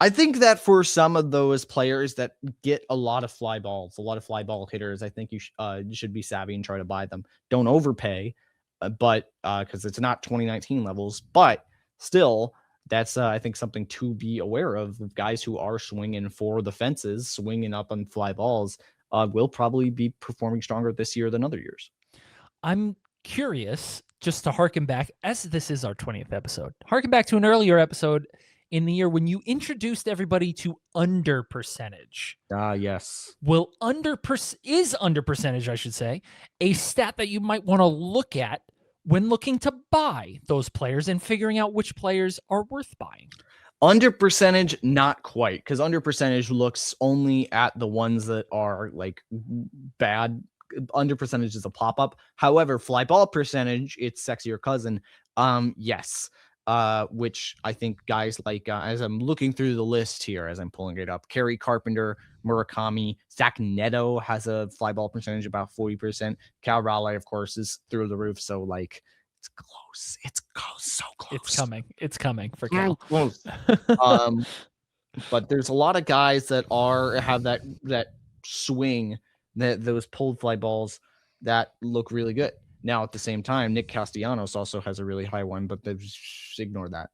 Speaker 2: I think that for some of those players that get a lot of fly balls, a lot of fly ball hitters, I think you should be savvy and try to buy them. Don't overpay, but because it's not 2019 levels, but still, that's I think something to be aware of. Guys who are swinging for the fences, swinging up on fly balls, will probably be performing stronger this year than other years.
Speaker 1: I'm curious, just to harken back, as this is our 20th episode, harken back to an earlier episode in the year when you introduced everybody to under percentage.
Speaker 2: Yes.
Speaker 1: Is under percentage, I should say, a stat that you might want to look at when looking to buy those players and figuring out which players are worth buying?
Speaker 2: Under percentage, not quite, because under percentage looks only at the ones that are like bad. Under percentage is a pop-up. However, fly ball percentage, its sexier cousin, yes. Which I think guys like, as I'm looking through the list here, as I'm pulling it up, Kerry Carpenter, Murakami, Zach Neto has a fly ball percentage about 40%. Cal Raleigh, of course, is through the roof. So like, it's close. It's close. So close.
Speaker 1: It's coming for Cal.
Speaker 2: Close. But there's a lot of guys that have that swing, that those pulled fly balls that look really good. Now, at the same time, Nick Castellanos also has a really high one, but just ignore that.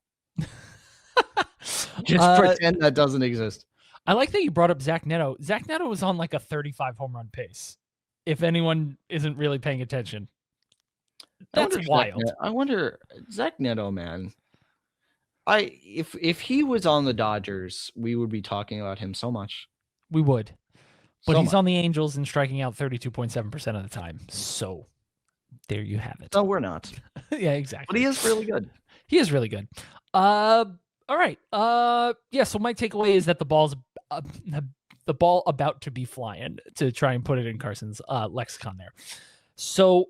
Speaker 2: Just pretend that doesn't exist.
Speaker 1: I like that you brought up Zach Neto. Zach Neto was on like a 35 home run pace. If anyone isn't really paying attention, that's wild.
Speaker 2: I wonder, Zach Neto, man. If he was on the Dodgers, we would be talking about him so much.
Speaker 1: We would, but he's on the Angels and striking out 32.7% of the time. So there you have it.
Speaker 2: No, we're not.
Speaker 1: Yeah, exactly.
Speaker 2: But he is really good.
Speaker 1: He is really good. All right. Yeah. So my takeaway is that the ball about to be flying, to try and put it in Carson's lexicon there. So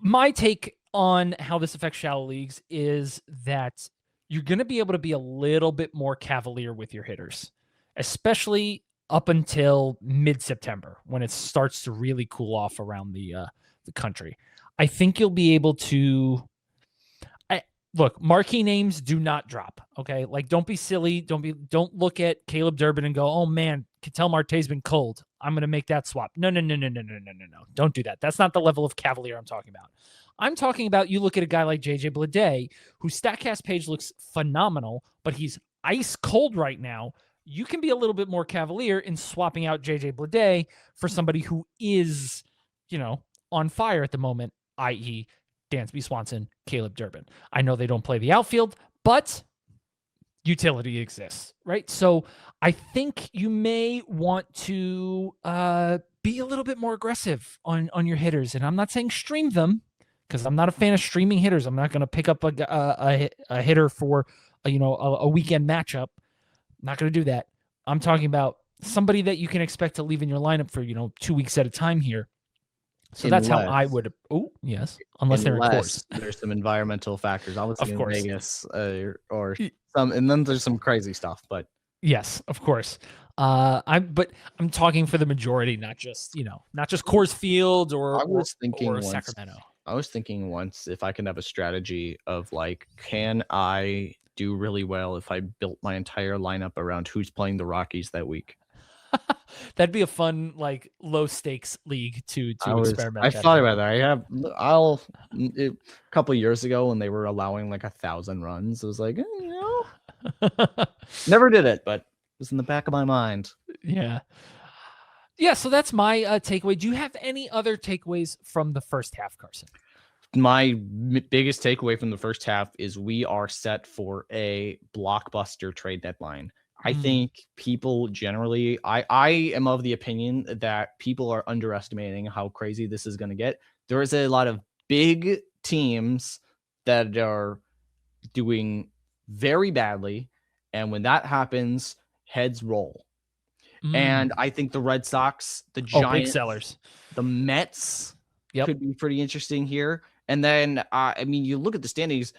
Speaker 1: my take on how this affects shallow leagues is that you're going to be able to be a little bit more cavalier with your hitters, especially up until mid-September, when it starts to really cool off around the country. I think you'll be able to look, marquee names do not drop. Okay. Like, don't be silly. Don't look at Caleb Durbin and go, oh man, Ketel Marte's been cold. I'm going to make that swap. No. Don't do that. That's not the level of cavalier I'm talking about. I'm talking about, you look at a guy like JJ Bleday, whose StatCast page looks phenomenal, but he's ice cold right now. You can be a little bit more cavalier in swapping out JJ Bleday for somebody who is, on fire at the moment, i.e., Dansby, Swanson, Caleb Durbin. I know they don't play the outfield, but utility exists, right? So I think you may want to be a little bit more aggressive on your hitters. And I'm not saying stream them, because I'm not a fan of streaming hitters. I'm not going to pick up a hitter for a weekend matchup. I'm not going to do that. I'm talking about somebody that you can expect to leave in your lineup for 2 weeks at a time here. So that's how I would. Oh, yes. Unless they're in course.
Speaker 2: There's some environmental factors, obviously, in Vegas, or some, and then there's some crazy stuff. But
Speaker 1: yes, of course. I'm talking for the majority, not just Coors Field or Sacramento.
Speaker 2: I was thinking once, if I can have a strategy of like, can I do really well if I built my entire lineup around who's playing the Rockies that week?
Speaker 1: That'd be a fun, like, low stakes league to experiment.
Speaker 2: I thought about that. A couple of years ago when they were allowing like 1,000 runs, I was like, never did it, but it was in the back of my mind.
Speaker 1: Yeah. So that's my takeaway. Do you have any other takeaways from the first half, Carson?
Speaker 2: My biggest takeaway from the first half is we are set for a blockbuster trade deadline. I think people generally, I am of the opinion that people are underestimating how crazy this is going to get. There is a lot of big teams that are doing very badly. And when that happens, heads roll. And I think the Red Sox, the Giants,
Speaker 1: big sellers,
Speaker 2: the Mets could be pretty interesting here. And then, you look at the standings.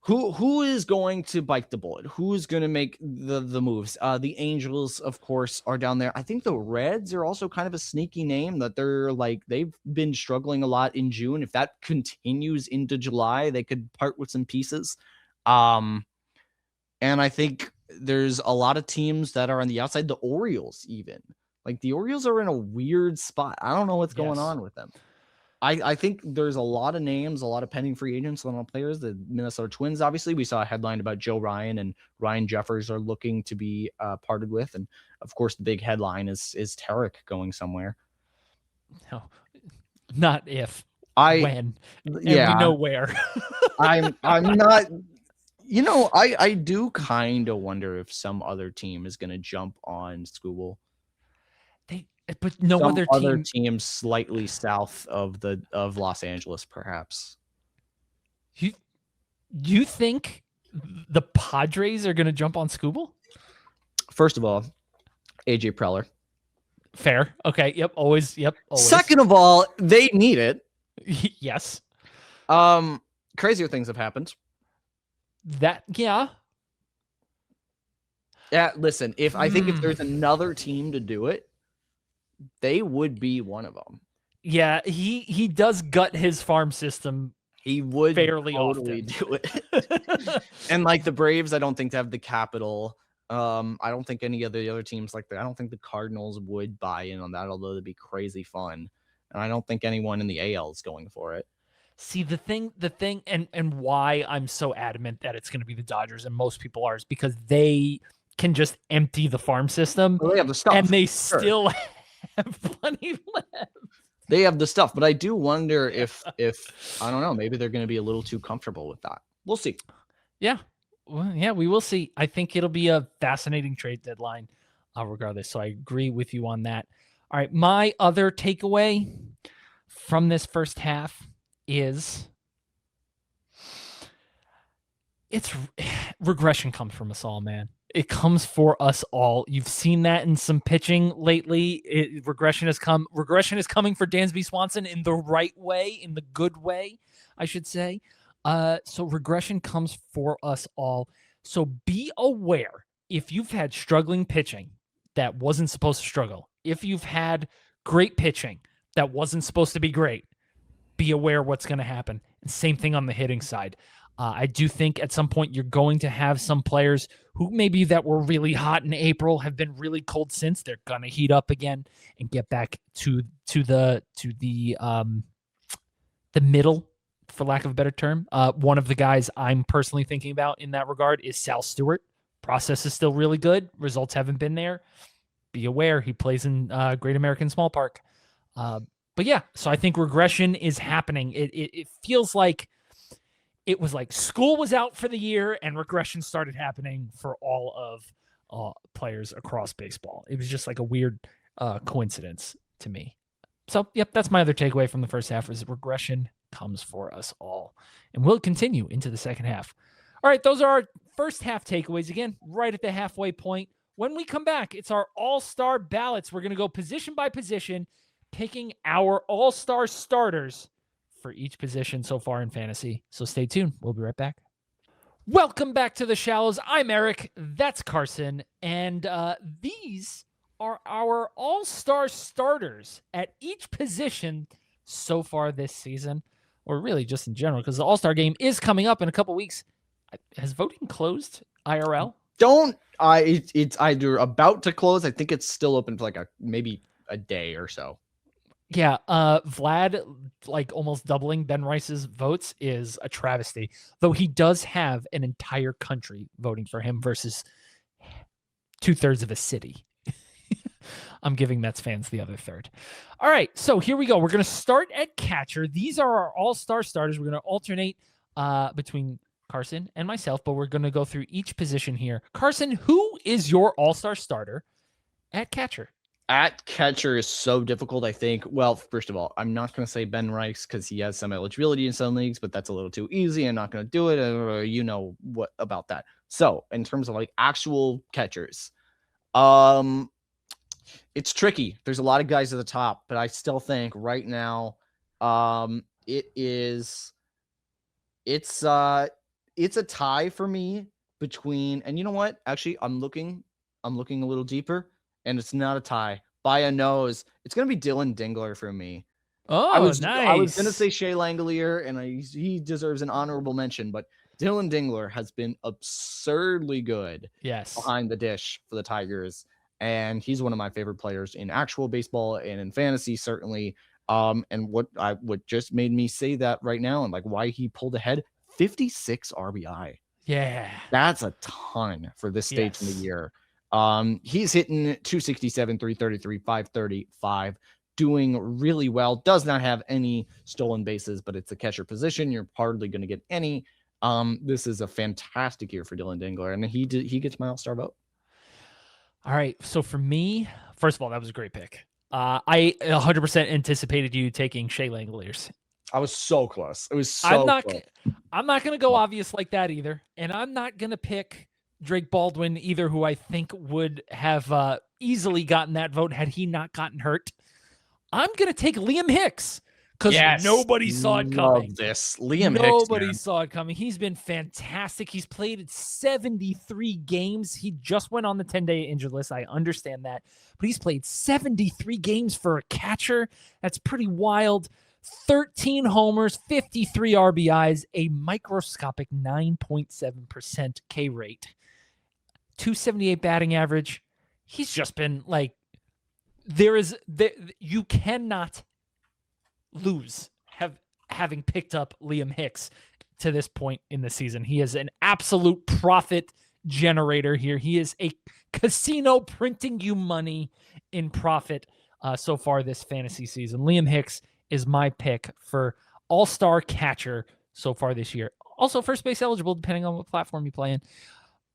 Speaker 2: Who is going to bite the bullet? Who's going to make the moves? The Angels, of course, are down there. I think the Reds are also kind of a sneaky name, that they've been struggling a lot in June. If that continues into July, they could part with some pieces. And I think there's a lot of teams that are on the outside. The Orioles, even like the Orioles are in a weird spot. I don't know what's going on with them. I think there's a lot of names, a lot of pending free agents, a lot of players. The Minnesota Twins, obviously, we saw a headline about Joe Ryan and Ryan Jeffers are looking to be parted with, and of course, the big headline is Tarek going somewhere.
Speaker 1: No, not if. When. And we know where.
Speaker 2: I'm not. I do kind of wonder if some other team is going to jump on Skubal.
Speaker 1: But no
Speaker 2: some other team slightly south of Los Angeles, perhaps.
Speaker 1: You think the Padres are going to jump on Skubal?
Speaker 2: First of all, AJ Preller.
Speaker 1: Fair. Okay. Yep. Always. Yep. Always.
Speaker 2: Second of all, they need it.
Speaker 1: Yes.
Speaker 2: Crazier things have happened.
Speaker 1: Yeah.
Speaker 2: Listen, I think if there's another team to do it, they would be one of them.
Speaker 1: Yeah, he does gut his farm system.
Speaker 2: He would
Speaker 1: fairly
Speaker 2: totally
Speaker 1: often
Speaker 2: do it. And like the Braves, I don't think they have the capital. I don't think any of the other teams like that. I don't think the Cardinals would buy in on that, although it'd be crazy fun. And I don't think anyone in the AL is going for it.
Speaker 1: See, the thing, and why I'm so adamant that it's going to be the Dodgers, and most people are, is because they can just empty the farm system.
Speaker 2: Well, they have the stuff,
Speaker 1: and they still have plenty left.
Speaker 2: They have the stuff, but I do wonder if I don't know, maybe they're going to be a little too comfortable with that. We'll see.
Speaker 1: Yeah. Well, yeah, we will see. I think it'll be a fascinating trade deadline, regardless. So I agree with you on that. All right, my other takeaway from this first half is regression comes from us all, man. It comes for us all. You've seen that in some pitching lately. Regression is coming for Dansby Swanson in the right way, in the good way, I should say. So regression comes for us all. So be aware if you've had struggling pitching that wasn't supposed to struggle. If you've had great pitching that wasn't supposed to be great, be aware what's going to happen. And same thing on the hitting side. I do think at some point you're going to have some players who maybe that were really hot in April have been really cold since. They're going to heat up again and get back to the middle, for lack of a better term. One of the guys I'm personally thinking about in that regard is Sal Stewart. Process is still really good. Results haven't been there. Be aware he plays in Great American Small Park. But yeah, so I think regression is happening. It feels like it was like school was out for the year and regression started happening for all of players across baseball. It was just like a weird coincidence to me. So, yep, that's my other takeaway from the first half is regression comes for us all and will continue into the second half. All right, those are our first half takeaways. Again, right at the halfway point. When we come back, it's our all-star ballots. We're going to go position by position, picking our all-star starters for each position so far in fantasy. So stay tuned. We'll be right back. Welcome back to the Shallows. I'm Erik. That's Carson. And these are our all-star starters at each position so far this season, or really just in general, because the all-star game is coming up in a couple weeks. Has voting closed IRL?
Speaker 2: It's either about to close. I think it's still open for maybe a day or so.
Speaker 1: Yeah, Vlad, like almost doubling Ben Rice's votes is a travesty, though he does have an entire country voting for him versus 2/3 of a city. I'm giving Mets fans the other third. All right, so here we go. We're going to start at catcher. These are our all-star starters. We're going to alternate between Carson and myself, but we're going to go through each position here. Carson, who is your all-star starter at catcher?
Speaker 2: At catcher is so difficult, I think. Well, first of all, I'm not going to say Ben Rice because he has some eligibility in some leagues, but that's a little too easy. I'm not going to do it. You know what about that. So in terms of actual catchers, it's tricky. There's a lot of guys at the top, but I still think right now it's a tie for me between, and you know what? Actually, I'm looking a little deeper. And it's not a tie. By a nose, it's going to be Dylan Dingler for me.
Speaker 1: Oh,
Speaker 2: nice. I was going to say Shea Langolier, and he deserves an honorable mention, but Dylan Dingler has been absurdly good
Speaker 1: Yes.
Speaker 2: behind the dish for the Tigers. And he's one of my favorite players in actual baseball and in fantasy, certainly. And what just made me say that right now and like why he pulled ahead, 56 RBI.
Speaker 1: Yeah.
Speaker 2: That's a ton for this stage in the
Speaker 1: Yes.
Speaker 2: year. He's hitting 267, 333, 535, doing really well. Does not have any stolen bases, but it's a catcher position. You're hardly going to get any. This is a fantastic year for Dylan Dingler, and he gets my all-star vote.
Speaker 1: All right. So for me, first of all, that was a great pick. I 100% anticipated you taking Shea Langoliers.
Speaker 2: I was so close. It was so
Speaker 1: I'm not going to go obvious like that either. And I'm not going to pick Drake Baldwin either, who I think would have easily gotten that vote had he not gotten hurt. I'm going to take Liam Hicks because nobody saw it coming. Nobody saw it coming. He's been fantastic. He's played in 73 games. He just went on the 10-day injured list. I understand that. But he's played 73 games for a catcher. That's pretty wild. 13 homers, 53 RBIs, a microscopic 9.7% K rate, 278 batting average. He's just been like, you cannot lose having picked up Liam Hicks to this point in the season. He is an absolute profit generator here. He is a casino printing you money in profit so far this fantasy season. Liam Hicks is my pick for all-star catcher so far this year. Also first base eligible, depending on what platform you play in.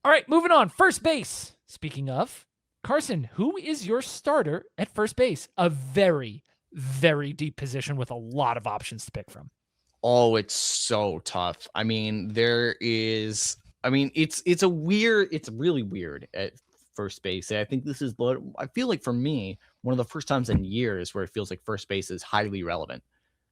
Speaker 1: All right, moving on. First base. Speaking of, Carson, who is your starter at first base? A very, very deep position with a lot of options to pick from.
Speaker 2: Oh, it's so tough. I mean, it's really weird at first base. I think this is what I feel like for me, one of the first times in years where it feels like first base is highly relevant.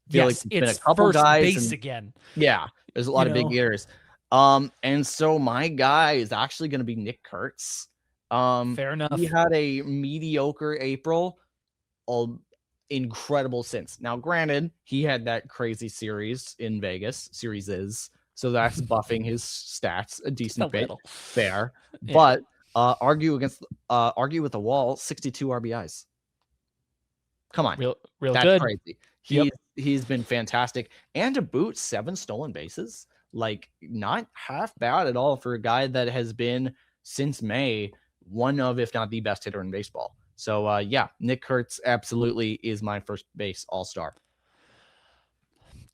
Speaker 2: I feel like it's been a couple
Speaker 1: first
Speaker 2: guys
Speaker 1: base again.
Speaker 2: Yeah, there's a lot of big years. And so my guy is actually going to be Nick Kurtz.
Speaker 1: Fair enough.
Speaker 2: He had a mediocre April, incredible since. Now, granted, he had that crazy series in Vegas, so that's buffing his stats a decent bit. Fair, yeah. But argue with the wall, 62 RBIs. Come on,
Speaker 1: real
Speaker 2: that's
Speaker 1: good.
Speaker 2: Crazy. He's been fantastic, and to boot 7 stolen bases, like not half bad at all for a guy that has been since May one of, if not the best hitter in baseball. So yeah, Nick Kurtz absolutely is my first base all-star.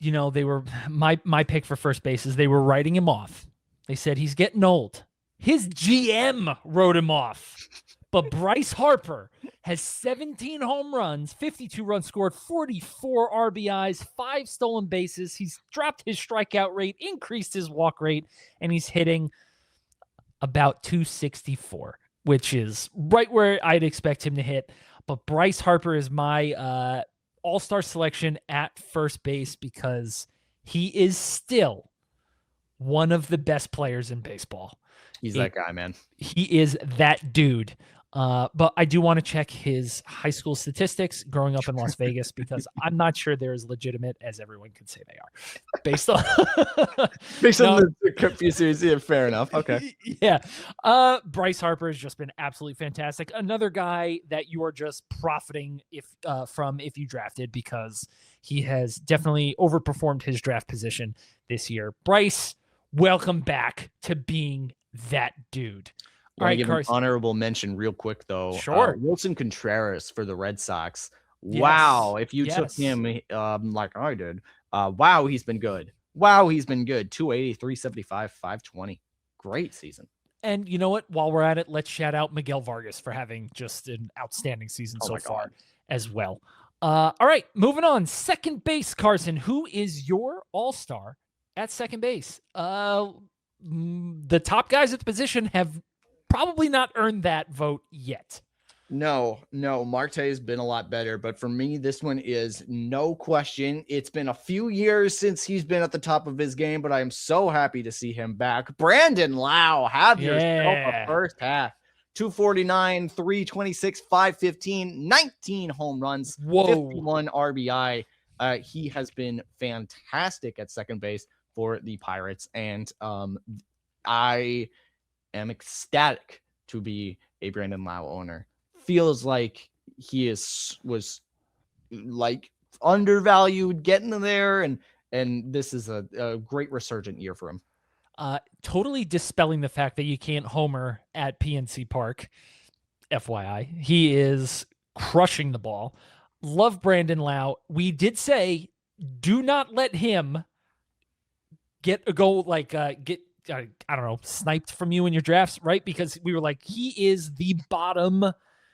Speaker 1: You know, they were my pick for first base is they were writing him off. They said he's getting old. His GM wrote him off. But Bryce Harper has 17 home runs, 52 runs scored, 44 RBIs, 5 stolen bases. He's dropped his strikeout rate, increased his walk rate, and he's hitting about 264, which is right where I'd expect him to hit. But Bryce Harper is my all-star selection at first base because he is still one of the best players in baseball.
Speaker 2: He's that guy, man.
Speaker 1: He is that dude. But I do want to check his high school statistics growing up in Las Vegas because I'm not sure they're as legitimate as everyone could say they are. Based on
Speaker 2: the Cup series, yeah, fair enough. Okay.
Speaker 1: Yeah. Bryce Harper has just been absolutely fantastic. Another guy that you are just profiting if you drafted because he has definitely overperformed his draft position this year. Bryce, welcome back to being that dude.
Speaker 2: All right, give an honorable mention real quick, though.
Speaker 1: Sure.
Speaker 2: Wilson Contreras for the Red Sox.
Speaker 1: Yes.
Speaker 2: Wow. If you took him like I did, wow, he's been good. 280, 375, 520. Great season.
Speaker 1: And you know what? While we're at it, let's shout out Miguel Vargas for having just an outstanding season so far as well. All right, moving on. Second base, Carson. Who is your all-star at second base? The top guys at the position have probably not earned that vote yet.
Speaker 2: No, Marte's been a lot better, but for me, this one is no question. It's been a few years since he's been at the top of his game, but I am so happy to see him back. Brandon Lau, have yourself a first half. 249, 326, 515, 19 home runs, 51 RBI. He has been fantastic at second base. for the Pirates. And I am ecstatic to be a Brandon Lau owner. Feels like he was like undervalued getting there, and this is a great resurgent year for him.
Speaker 1: Totally dispelling the fact that you can't homer at PNC Park. FYI, he is crushing the ball. Love Brandon Lau. We did say, do not let him get I don't know, sniped from you in your drafts, right? Because we were like, he is the bottom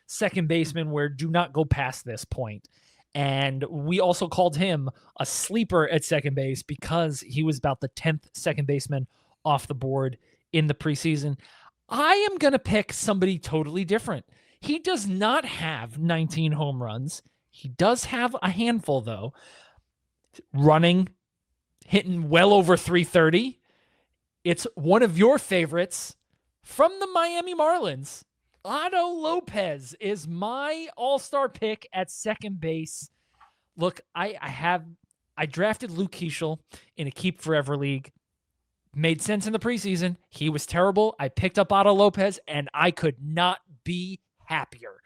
Speaker 1: second baseman where do not go past this point. And we also called him a sleeper at second base because he was about the 10th second baseman off the board in the preseason. I am going to pick somebody totally different. He does not have 19 home runs. He does have a handful, though. Running, hitting well over 330. It's one of your favorites from the Miami Marlins. Otto Lopez is my all-star pick at second base. Look, I drafted Luke Keeschel in a Keep Forever League. Made sense in the preseason. He was terrible. I picked up Otto Lopez, and I could not be happier.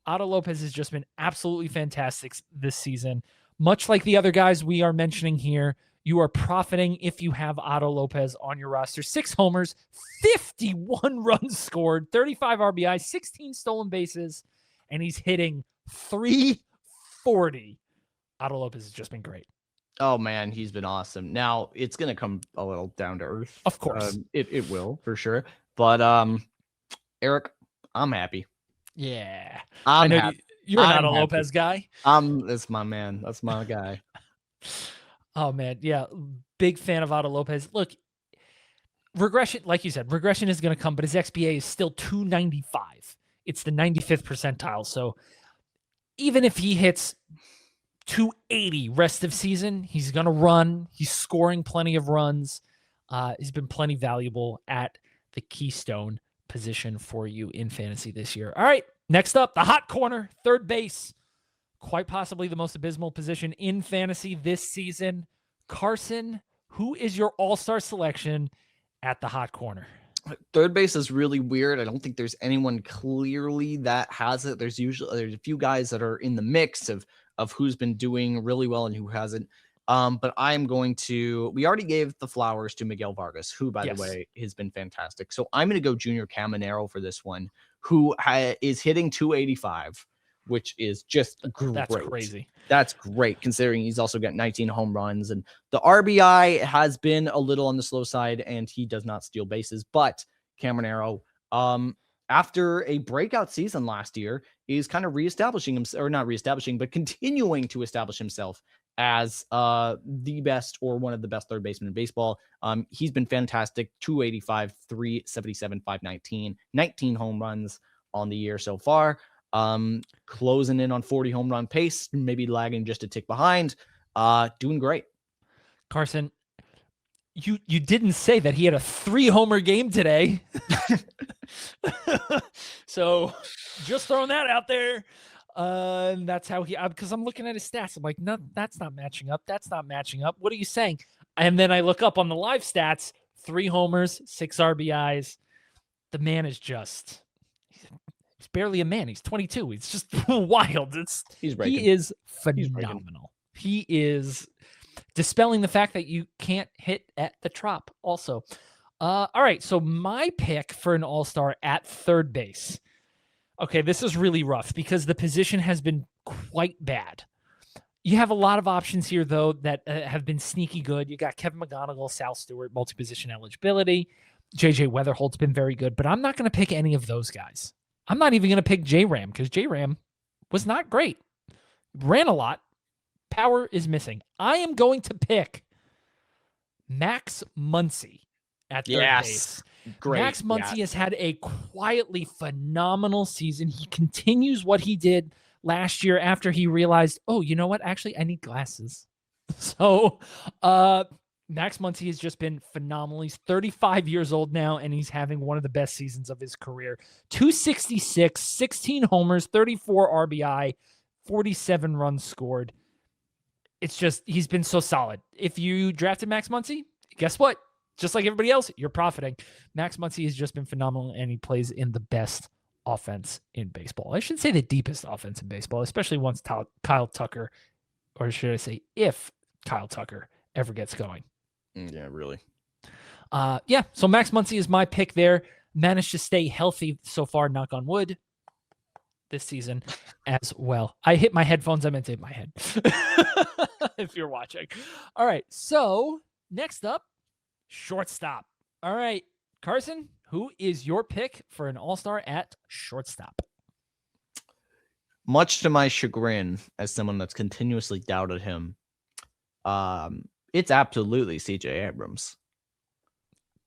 Speaker 1: Otto Lopez has just been absolutely fantastic this season. Much like the other guys we are mentioning here, you are profiting if you have Otto Lopez on your roster. 6 homers, 51 runs scored, 35 RBI, 16 stolen bases, and he's hitting 340. Otto Lopez has just been great.
Speaker 2: Oh man, he's been awesome. Now it's gonna come a little down to earth.
Speaker 1: Of course.
Speaker 2: It will for sure. But Erik, I'm happy.
Speaker 1: Yeah.
Speaker 2: I'm
Speaker 1: I know
Speaker 2: happy.
Speaker 1: You're an
Speaker 2: I'm
Speaker 1: Otto
Speaker 2: happy.
Speaker 1: Lopez guy.
Speaker 2: That's my man. That's my guy.
Speaker 1: Oh man, yeah. Big fan of Otto Lopez. Look, regression, like you said, regression is going to come, but his XBA is still 295. It's the 95th percentile. So even if he hits 280 rest of season, he's going to run. He's scoring plenty of runs. He's been plenty valuable at the keystone position for you in fantasy this year. All right, next up, the hot corner, third base. Quite possibly the most abysmal position in fantasy this season. Carson, who is your all-star selection at the hot corner?
Speaker 2: Third base is really weird. I don't think there's anyone clearly that has it. There's a few guys that are in the mix of who's been doing really well and who hasn't. But I'm going to, we already gave the flowers to Miguel Vargas, who, by the way, has been fantastic. So I'm going to go Junior Caminero for this one, who is hitting 285, which is just great.
Speaker 1: That's crazy.
Speaker 2: That's great, considering he's also got 19 home runs. And the RBI has been a little on the slow side, and he does not steal bases. But Caminero, after a breakout season last year, is kind of reestablishing himself, or not reestablishing, but continuing to establish himself as the best or one of the best third basemen in baseball. He's been fantastic. 285, 377, 519, 19 home runs on the year so far. Closing in on 40 home run pace, maybe lagging just a tick behind. Doing great.
Speaker 1: Carson, you didn't say that he had a 3-homer game today. So just throwing that out there. And that's how because I'm looking at his stats. I'm like, no, that's not matching up. That's not matching up. What are you saying? And then I look up on the live stats, 3 homers, 6 RBIs. The man is just, he's barely a man. He's 22. He's just wild. He is phenomenal. He is dispelling the fact that you can't hit at the trop also. All right. So my pick for an all-star at third base. Okay, this is really rough because the position has been quite bad. You have a lot of options here, though, that have been sneaky good. You got Kevin McGonigal, Sal Stewart, multi-position eligibility. JJ Weatherhold's been very good, but I'm not going to pick any of those guys. I'm not even going to pick J-Ram because J-Ram was not great. Ran a lot. Power is missing. I am going to pick Max Muncy at third base.
Speaker 2: Great.
Speaker 1: Max Muncy has had a quietly phenomenal season. He continues what he did last year after he realized, oh, you know what? Actually, I need glasses. So Max Muncy has just been phenomenal. He's 35 years old now, and he's having one of the best seasons of his career. 266, 16 homers, 34 RBI, 47 runs scored. It's just, he's been so solid. If you drafted Max Muncy, guess what? Just like everybody else, you're profiting. Max Muncy has just been phenomenal, and he plays in the best offense in baseball. I should say the deepest offense in baseball, especially once Kyle Tucker, or should I say if Kyle Tucker ever gets going.
Speaker 2: Yeah, really.
Speaker 1: So Max Muncy is my pick there. Managed to stay healthy so far, knock on wood, this season as well. I hit my headphones. I meant to hit my head. If you're watching. All right. So next up, shortstop. All right. Carson, who is your pick for an all-star at shortstop?
Speaker 2: Much to my chagrin, as someone that's continuously doubted him, it's absolutely CJ Abrams.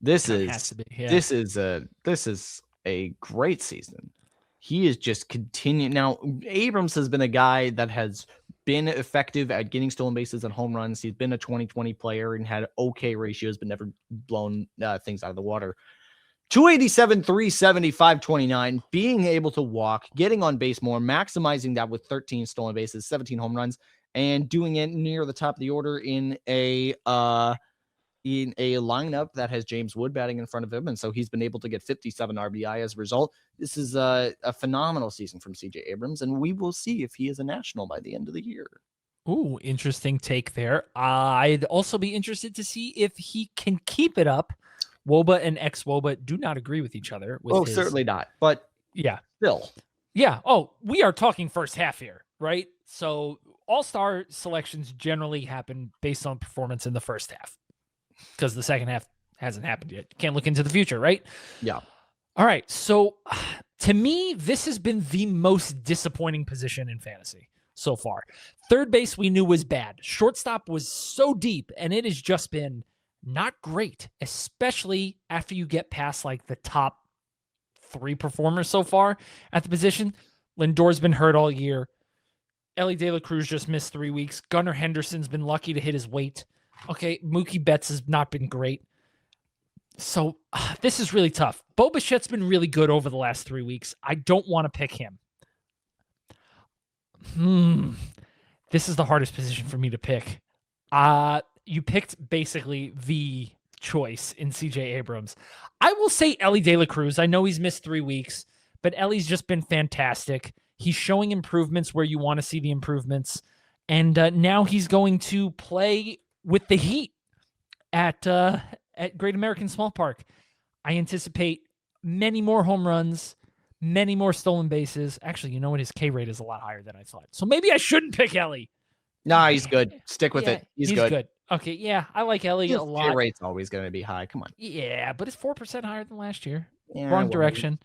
Speaker 2: This is a great season. He is just continuing. Now, Abrams has been a guy that has been effective at getting stolen bases and home runs. He's been a 2020 player and had okay ratios, but never blown things out of the water. 287, 370, 529, being able to walk, getting on base more, maximizing that with 13 stolen bases, 17 home runs, and doing it near the top of the order in a lineup that has James Wood batting in front of him. And so he's been able to get 57 RBI as a result. This is a phenomenal season from CJ Abrams, and we will see if he is a national by the end of the year.
Speaker 1: Ooh, interesting take there. I'd also be interested to see if he can keep it up. Woba and ex-Woba do not agree with each other.
Speaker 2: Certainly not. But
Speaker 1: yeah,
Speaker 2: still.
Speaker 1: Yeah. Oh, we are talking first half here, right? So all-star selections generally happen based on performance in the first half, because the second half hasn't happened yet. Can't look into the future, right?
Speaker 2: Yeah.
Speaker 1: All right. So to me, this has been the most disappointing position in fantasy so far. Third base we knew was bad. Shortstop was so deep, and it has just been not great, especially after you get past like the top 3 performers so far at the position. Lindor's been hurt all year. Ellie De La Cruz just missed 3 weeks. Gunnar Henderson's been lucky to hit his weight. Okay, Mookie Betts has not been great. So this is really tough. Bo Bichette's been really good over the last 3 weeks. I don't want to pick him. This is the hardest position for me to pick. You picked basically the choice in CJ Abrams. I will say Ellie De La Cruz. I know he's missed 3 weeks, but Ellie's just been fantastic. He's showing improvements where you want to see the improvements. And now he's going to play with the Heat at Great American Small Park. I anticipate many more home runs, many more stolen bases. Actually, you know what? His K rate is a lot higher than I thought. So maybe I shouldn't pick Ellie.
Speaker 2: No, he's good. Stick with it. He's good.
Speaker 1: Okay, yeah, I like Ellie a lot.
Speaker 2: K rate's always going to be high. Come on.
Speaker 1: Yeah, but it's 4% higher than last year.
Speaker 2: Yeah,
Speaker 1: Wrong direction.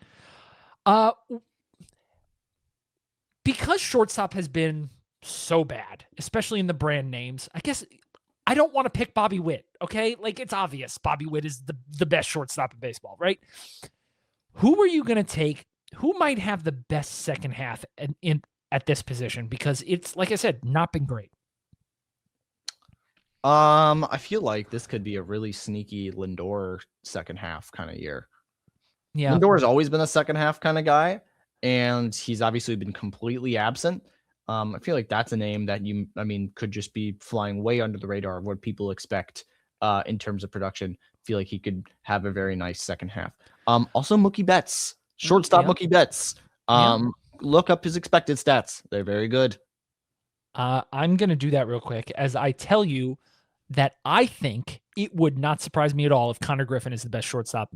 Speaker 1: Because shortstop has been so bad, especially in the brand names, I guess I don't want to pick Bobby Witt, okay? Like, it's obvious Bobby Witt is the best shortstop in baseball, right? Who are you going to take? Who might have the best second half at this position? Because it's, like I said, not been great.
Speaker 2: I feel like this could be a really sneaky Lindor second half kind of year. Yeah. Lindor's always been a second half kind of guy, and he's obviously been completely absent. I feel like that's a name that could just be flying way under the radar of what people expect in terms of production. I feel like he could have a very nice second half. Also Mookie Betts, shortstop Mookie Betts. Look up his expected stats. They're very good.
Speaker 1: I'm going to do that real quick as I tell you that I think it would not surprise me at all if Connor Griffin is the best shortstop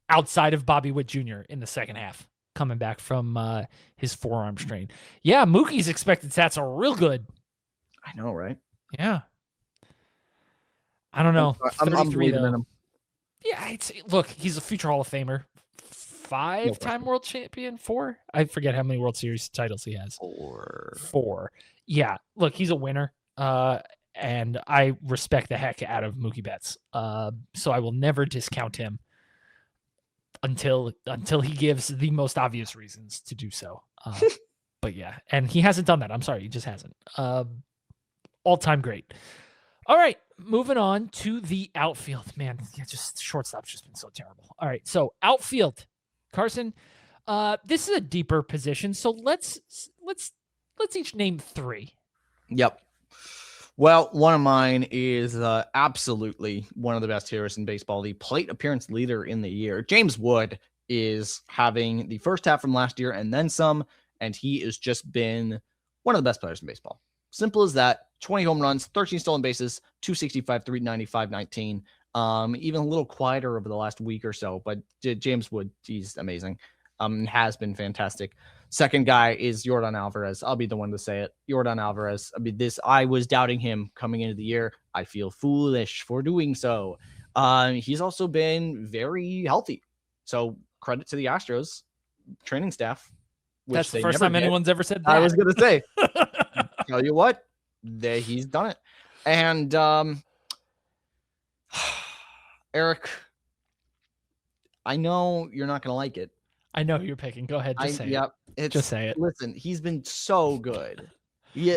Speaker 1: outside of Bobby Witt Jr. in the second half, coming back from his forearm strain. Yeah, Mookie's expected stats are real good.
Speaker 2: I know, right?
Speaker 1: Yeah. I don't know.
Speaker 2: I'm believing in him.
Speaker 1: Yeah, look, he's a future Hall of Famer. 5-time world champion, 4? I forget how many World Series titles he has. 4. Yeah, look, he's a winner. And I respect the heck out of Mookie Betts. So I will never discount him until he gives the most obvious reasons to do so. But yeah, and he hasn't done that. I'm sorry, he just hasn't. All-time great. All right, moving on to the outfield. Man, just shortstop's just been so terrible. All right, so outfield, Carson. This is a deeper position, so let's each name 3.
Speaker 2: Yep. Well, one of mine is absolutely one of the best hitters in baseball, the plate appearance leader in the year. James Wood is having the first half from last year and then some, and he has just been one of the best players in baseball. Simple as that. 20 home runs, 13 stolen bases, 265, 395, 19. Even a little quieter over the last week or so, but James Wood, he's amazing. Has been fantastic. Second guy is Yordan Alvarez. I'll be the one to say it. Yordan Alvarez. I was doubting him coming into the year. I feel foolish for doing so. He's also been very healthy. So credit to the Astros training staff.
Speaker 1: That's the first time anyone's ever said that.
Speaker 2: I was going to say, tell you what, he's done it. And Erik, I know you're not going to like it.
Speaker 1: I know who you're picking. Go ahead. Just say it. Just say it.
Speaker 2: Listen, he's been so good. Yeah,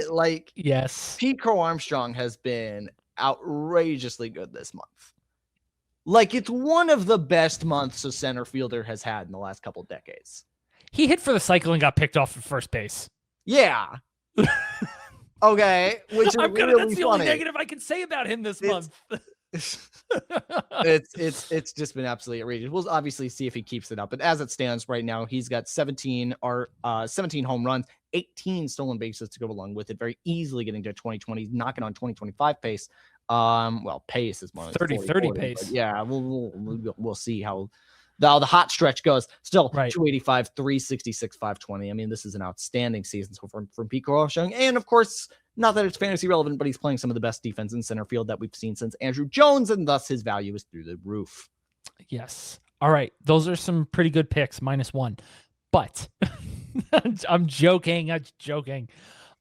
Speaker 1: yes.
Speaker 2: Pete Crow Armstrong has been outrageously good this month. It's one of the best months a center fielder has had in the last couple of decades.
Speaker 1: He hit for the cycle and got picked off at first base.
Speaker 2: Yeah. Okay. Which is really
Speaker 1: that's the
Speaker 2: funny.
Speaker 1: only negative I can say about him this month.
Speaker 2: It's just been absolutely outrageous. We'll obviously see if he keeps it up, but as it stands right now, he's got 17 home runs, 18 stolen bases to go along with it, very easily getting to 2020, knocking on 2025 pace. Pace is more
Speaker 1: 30 pace.
Speaker 2: Yeah, we'll see how the hot stretch goes. Still, right. 285, 366, 520. I mean, this is an outstanding season so from Pete Crow, and of course, not that it's fantasy relevant, but he's playing some of the best defense in center field that we've seen since Andrew Jones, and thus his value is through the roof.
Speaker 1: Yes. All right. Those are some pretty good picks, -1. But I'm joking.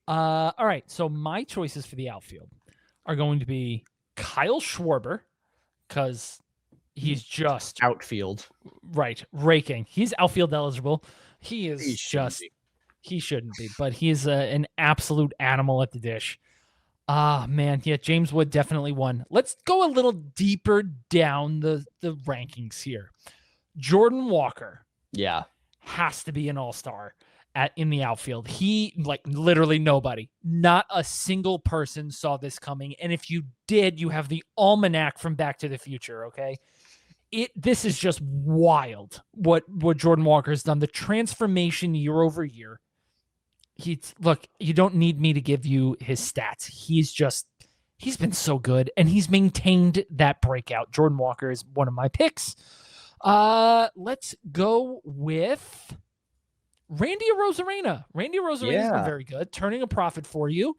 Speaker 1: All right. So my choices for the outfield are going to be Kyle Schwarber, because he's just
Speaker 2: outfield.
Speaker 1: Right. Raking. He's outfield eligible. He shouldn't be, but he's an absolute animal at the dish. Man. Yeah, James Wood definitely won. Let's go a little deeper down the rankings here. Jordan Walker.
Speaker 2: Yeah.
Speaker 1: Has to be an all-star in the outfield. He, literally nobody, not a single person saw this coming. And if you did, you have the almanac from Back to the Future, okay? This is just wild what Jordan Walker has done. The transformation year over year. You don't need me to give you his stats. He's been so good, and he's maintained that breakout. Jordan Walker is one of my picks. Let's go with Randy Arozarena. Randy Arozarena has been very good, turning a profit for you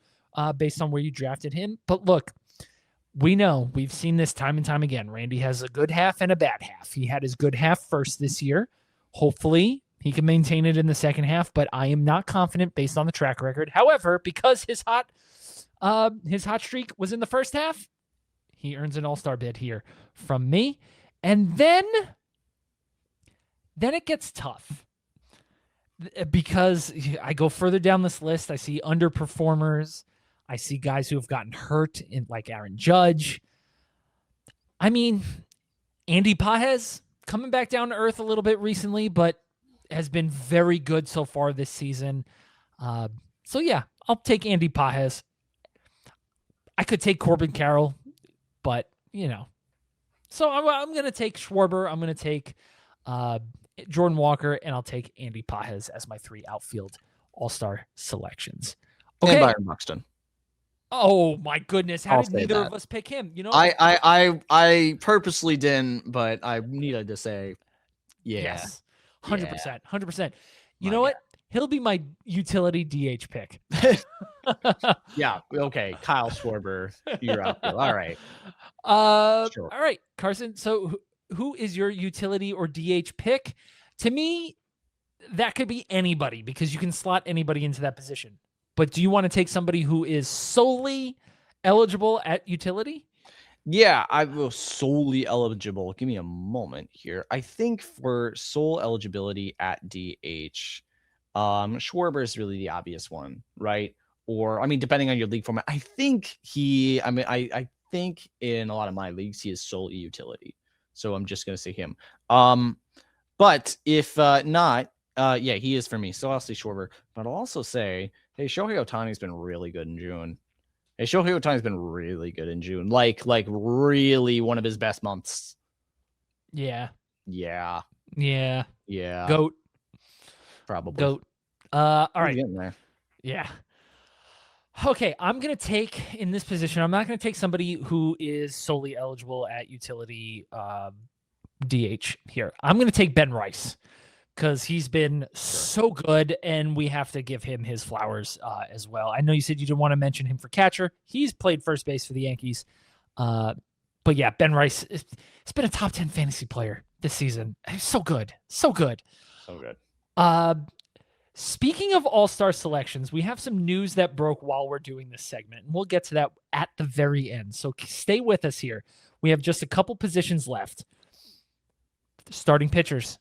Speaker 1: based on where you drafted him. But look, we've seen this time and time again. Randy has a good half and a bad half. He had his good half first this year. Hopefully, he can maintain it in the second half, but I am not confident based on the track record. However, because his hot streak was in the first half, he earns an all-star bid here from me. And then it gets tough because I go further down this list. I see underperformers. I see guys who have gotten hurt like Aaron Judge. I mean, Andy Pages coming back down to earth a little bit recently, but has been very good so far this season. So yeah, I'll take Andy Pages. I could take Corbin Carroll, but so I'm going to take Schwarber. I'm going to take Jordan Walker, and I'll take Andy Pages as my 3 outfield all-star selections. Okay.
Speaker 2: And Byron Buxton.
Speaker 1: Oh my goodness! How did neither of us pick him?
Speaker 2: I purposely didn't, but I needed to say,
Speaker 1: yes. 100%. You know what? He'll be my utility DH pick.
Speaker 2: Yeah. Okay. Kyle Schwarber, you're outfield. All right.
Speaker 1: Sure. All right, Carson. So who is your utility or DH pick? To me, that could be anybody because you can slot anybody into that position. But do you want to take somebody who is solely eligible at utility?
Speaker 2: Yeah, I will solely eligible. Give me a moment here. I think for sole eligibility at DH, Schwarber is really the obvious one, right? Or, I mean, depending on your league format, I think I think in a lot of my leagues, he is solely utility. So I'm just going to say him. But if not, he is for me. So I'll say Schwarber. But I'll also say, hey, Shohei Ohtani's been really good in June. Hey, Shohei Ohtani's been really good in June. Like really one of his best months.
Speaker 1: Yeah.
Speaker 2: Yeah.
Speaker 1: Goat.
Speaker 2: Probably.
Speaker 1: Goat. All
Speaker 2: He's
Speaker 1: right.
Speaker 2: getting there.
Speaker 1: Yeah. Okay, I'm going to take, in this position, I'm not going to take somebody who is solely eligible at utility DH here. I'm going to take Ben Rice because he's been so good, and we have to give him his flowers as well. I know you said you didn't want to mention him for catcher. He's played first base for the Yankees. But yeah, Ben Rice, it's been a top 10 fantasy player this season. He's so good. So good.
Speaker 2: So good.
Speaker 1: Speaking of all-star selections, we have some news that broke while we're doing this segment, and we'll get to that at the very end. So stay with us here. We have just a couple positions left. Starting pitchers.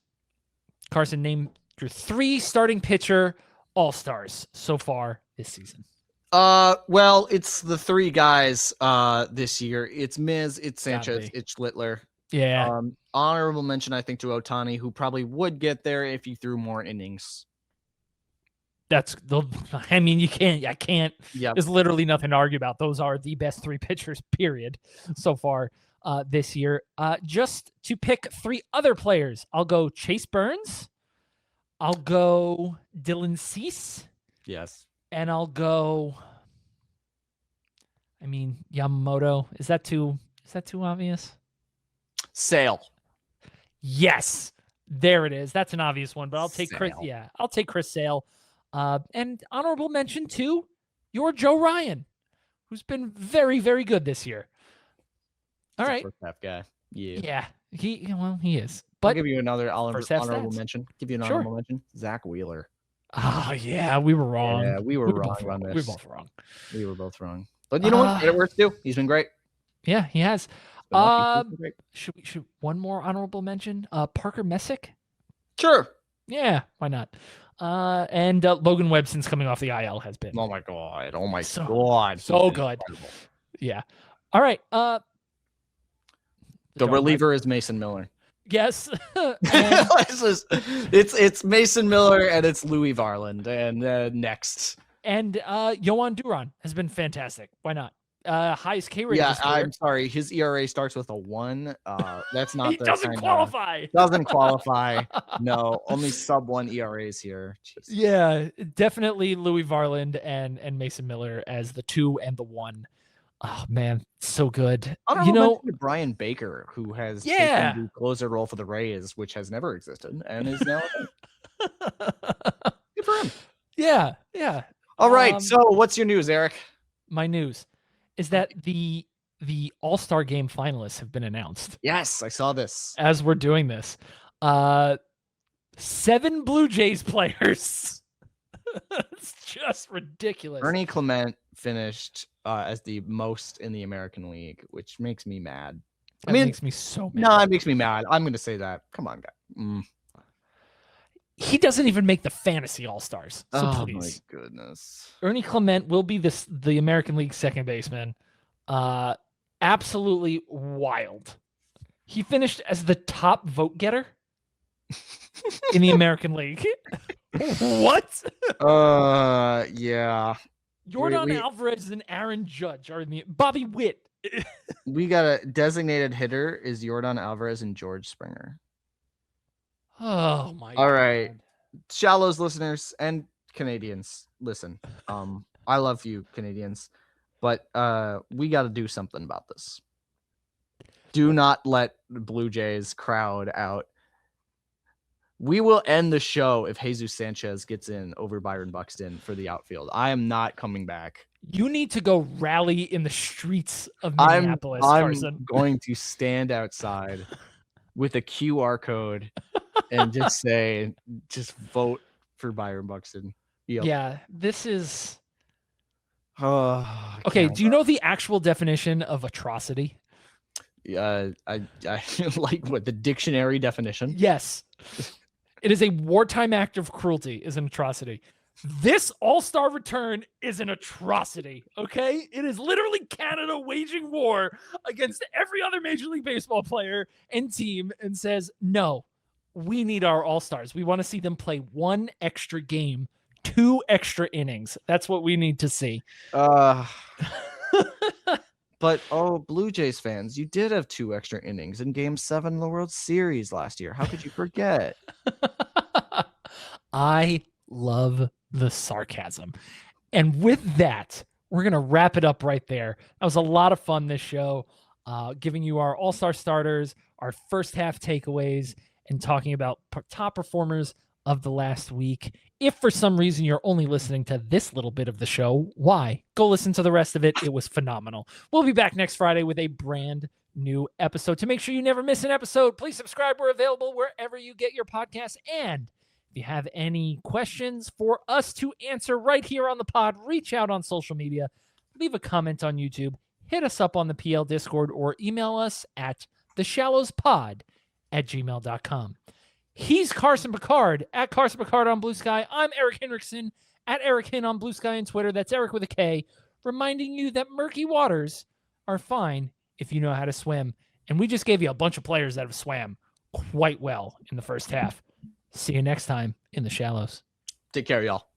Speaker 1: Carson, name your 3 starting pitcher all-stars so far this season.
Speaker 2: Well, it's the 3 guys this year. It's Miz, it's Sanchez, it's Schlittler.
Speaker 1: Yeah.
Speaker 2: Honorable mention, I think, to Ohtani, who probably would get there if he threw more innings.
Speaker 1: I can't.
Speaker 2: Yeah.
Speaker 1: There's literally nothing to argue about. Those are the best 3 pitchers, period, so far this year. Just to pick 3 other players, I'll go Chase Burns. I'll go Dylan Cease.
Speaker 2: Yes.
Speaker 1: And I'll go, Yamamoto. Is that too obvious?
Speaker 2: Sale.
Speaker 1: Yes. There it is. That's an obvious one, but I'll take
Speaker 2: Sale.
Speaker 1: Chris. Yeah, I'll take Chris Sale. And honorable mention to your Joe Ryan, who's been very, very good this year. All right.
Speaker 2: First half guy. Yeah.
Speaker 1: Yeah. He is. But
Speaker 2: I'll give you another honorable mention.
Speaker 1: Sure.
Speaker 2: Zach Wheeler.
Speaker 1: Oh, yeah. We were wrong.
Speaker 2: Yeah, we were wrong on this.
Speaker 1: We were both wrong.
Speaker 2: We were both wrong. But you know what? Credit where it's due. He's been great.
Speaker 1: Yeah, he has.
Speaker 2: Great.
Speaker 1: Should one more honorable mention? Parker Messick?
Speaker 2: Sure.
Speaker 1: Yeah, why not? And Logan Webb, since coming off the IL, has been.
Speaker 2: Oh my god! God!
Speaker 1: So good.
Speaker 2: Incredible.
Speaker 1: Yeah. All right.
Speaker 2: The reliever is Mason Miller.
Speaker 1: Yes.
Speaker 2: It's Mason Miller and it's Louis Varland and next.
Speaker 1: And Yohan Duran has been fantastic. Why not? Highest K rate.
Speaker 2: Yeah, I'm sorry. His ERA starts with a 1. That's not.
Speaker 1: He doesn't qualify.
Speaker 2: Doesn't qualify. No, only sub 1 ERAs here. Jeez.
Speaker 1: Yeah, definitely Louis Varland and Mason Miller as the 2 and the 1. Oh man, so good.
Speaker 2: Brian Baker, who has taken the closer role for the Rays, which has never existed, and is now good for him.
Speaker 1: Yeah.
Speaker 2: All right. So, what's your news, Erik?
Speaker 1: My news is that the All-Star Game finalists have been announced.
Speaker 2: Yes, I saw this.
Speaker 1: As we're doing this. 7 Blue Jays players. It's just ridiculous.
Speaker 2: Ernie Clement finished as the most in the American League, which makes me mad.
Speaker 1: That makes me so mad.
Speaker 2: No, it makes me mad. I'm going to say that. Come on, guy.
Speaker 1: He doesn't even make the fantasy All-Stars. So please.
Speaker 2: My goodness.
Speaker 1: Ernie Clement will be the American League second baseman. Absolutely wild. He finished as the top vote getter in the American League. What?
Speaker 2: Yeah.
Speaker 1: Jordan Alvarez and Aaron Judge are in the Bobby Witt.
Speaker 2: We got a designated hitter is Jordan Alvarez and George Springer.
Speaker 1: Oh my God.
Speaker 2: All right. Shallows listeners and Canadians, listen. I love you, Canadians, but we got to do something about this. Do not let the Blue Jays crowd out. We will end the show if Jesus Sanchez gets in over Byron Buxton for the outfield. I am not coming back.
Speaker 1: You need to go rally in the streets of Minneapolis, Carson.
Speaker 2: I'm going to stand outside with a QR code and just vote for Byron Buxton. Yep.
Speaker 1: Yeah, this is...
Speaker 2: okay,
Speaker 1: do you know the actual definition of atrocity?
Speaker 2: I like what the dictionary definition.
Speaker 1: Yes. It is a wartime act of cruelty is an atrocity. This all-star return is an atrocity, okay? It is literally Canada waging war against every other Major League Baseball player and team and says, no, we need our all-stars. We want to see them play 1 extra game, 2 extra innings. That's what we need to see.
Speaker 2: But, Blue Jays fans, you did have 2 extra innings in Game 7 of the World Series last year. How could you forget?
Speaker 1: I love the sarcasm. And with that, we're going to wrap it up right there. That was a lot of fun this show, giving you our all-star starters, our first half takeaways, and talking about top performers of the last week. If for some reason you're only listening to this little bit of the show, why? Go listen to the rest of it. It was phenomenal. We'll be back next Friday with a brand new episode. To make sure you never miss an episode, please subscribe. We're available wherever you get your podcasts. And if you have any questions for us to answer right here on the pod, reach out on social media, leave a comment on YouTube, hit us up on the PL Discord, or email us at theshallowspod@gmail.com. He's Carson Picard at Carson Picard on Blue Sky. I'm Erik Hinrichsen at Erik Hin on Blue Sky and Twitter. That's Erik with a K, reminding you that murky waters are fine if you know how to swim. And we just gave you a bunch of players that have swam quite well in the first half. See you next time in the shallows.
Speaker 2: Take care, y'all.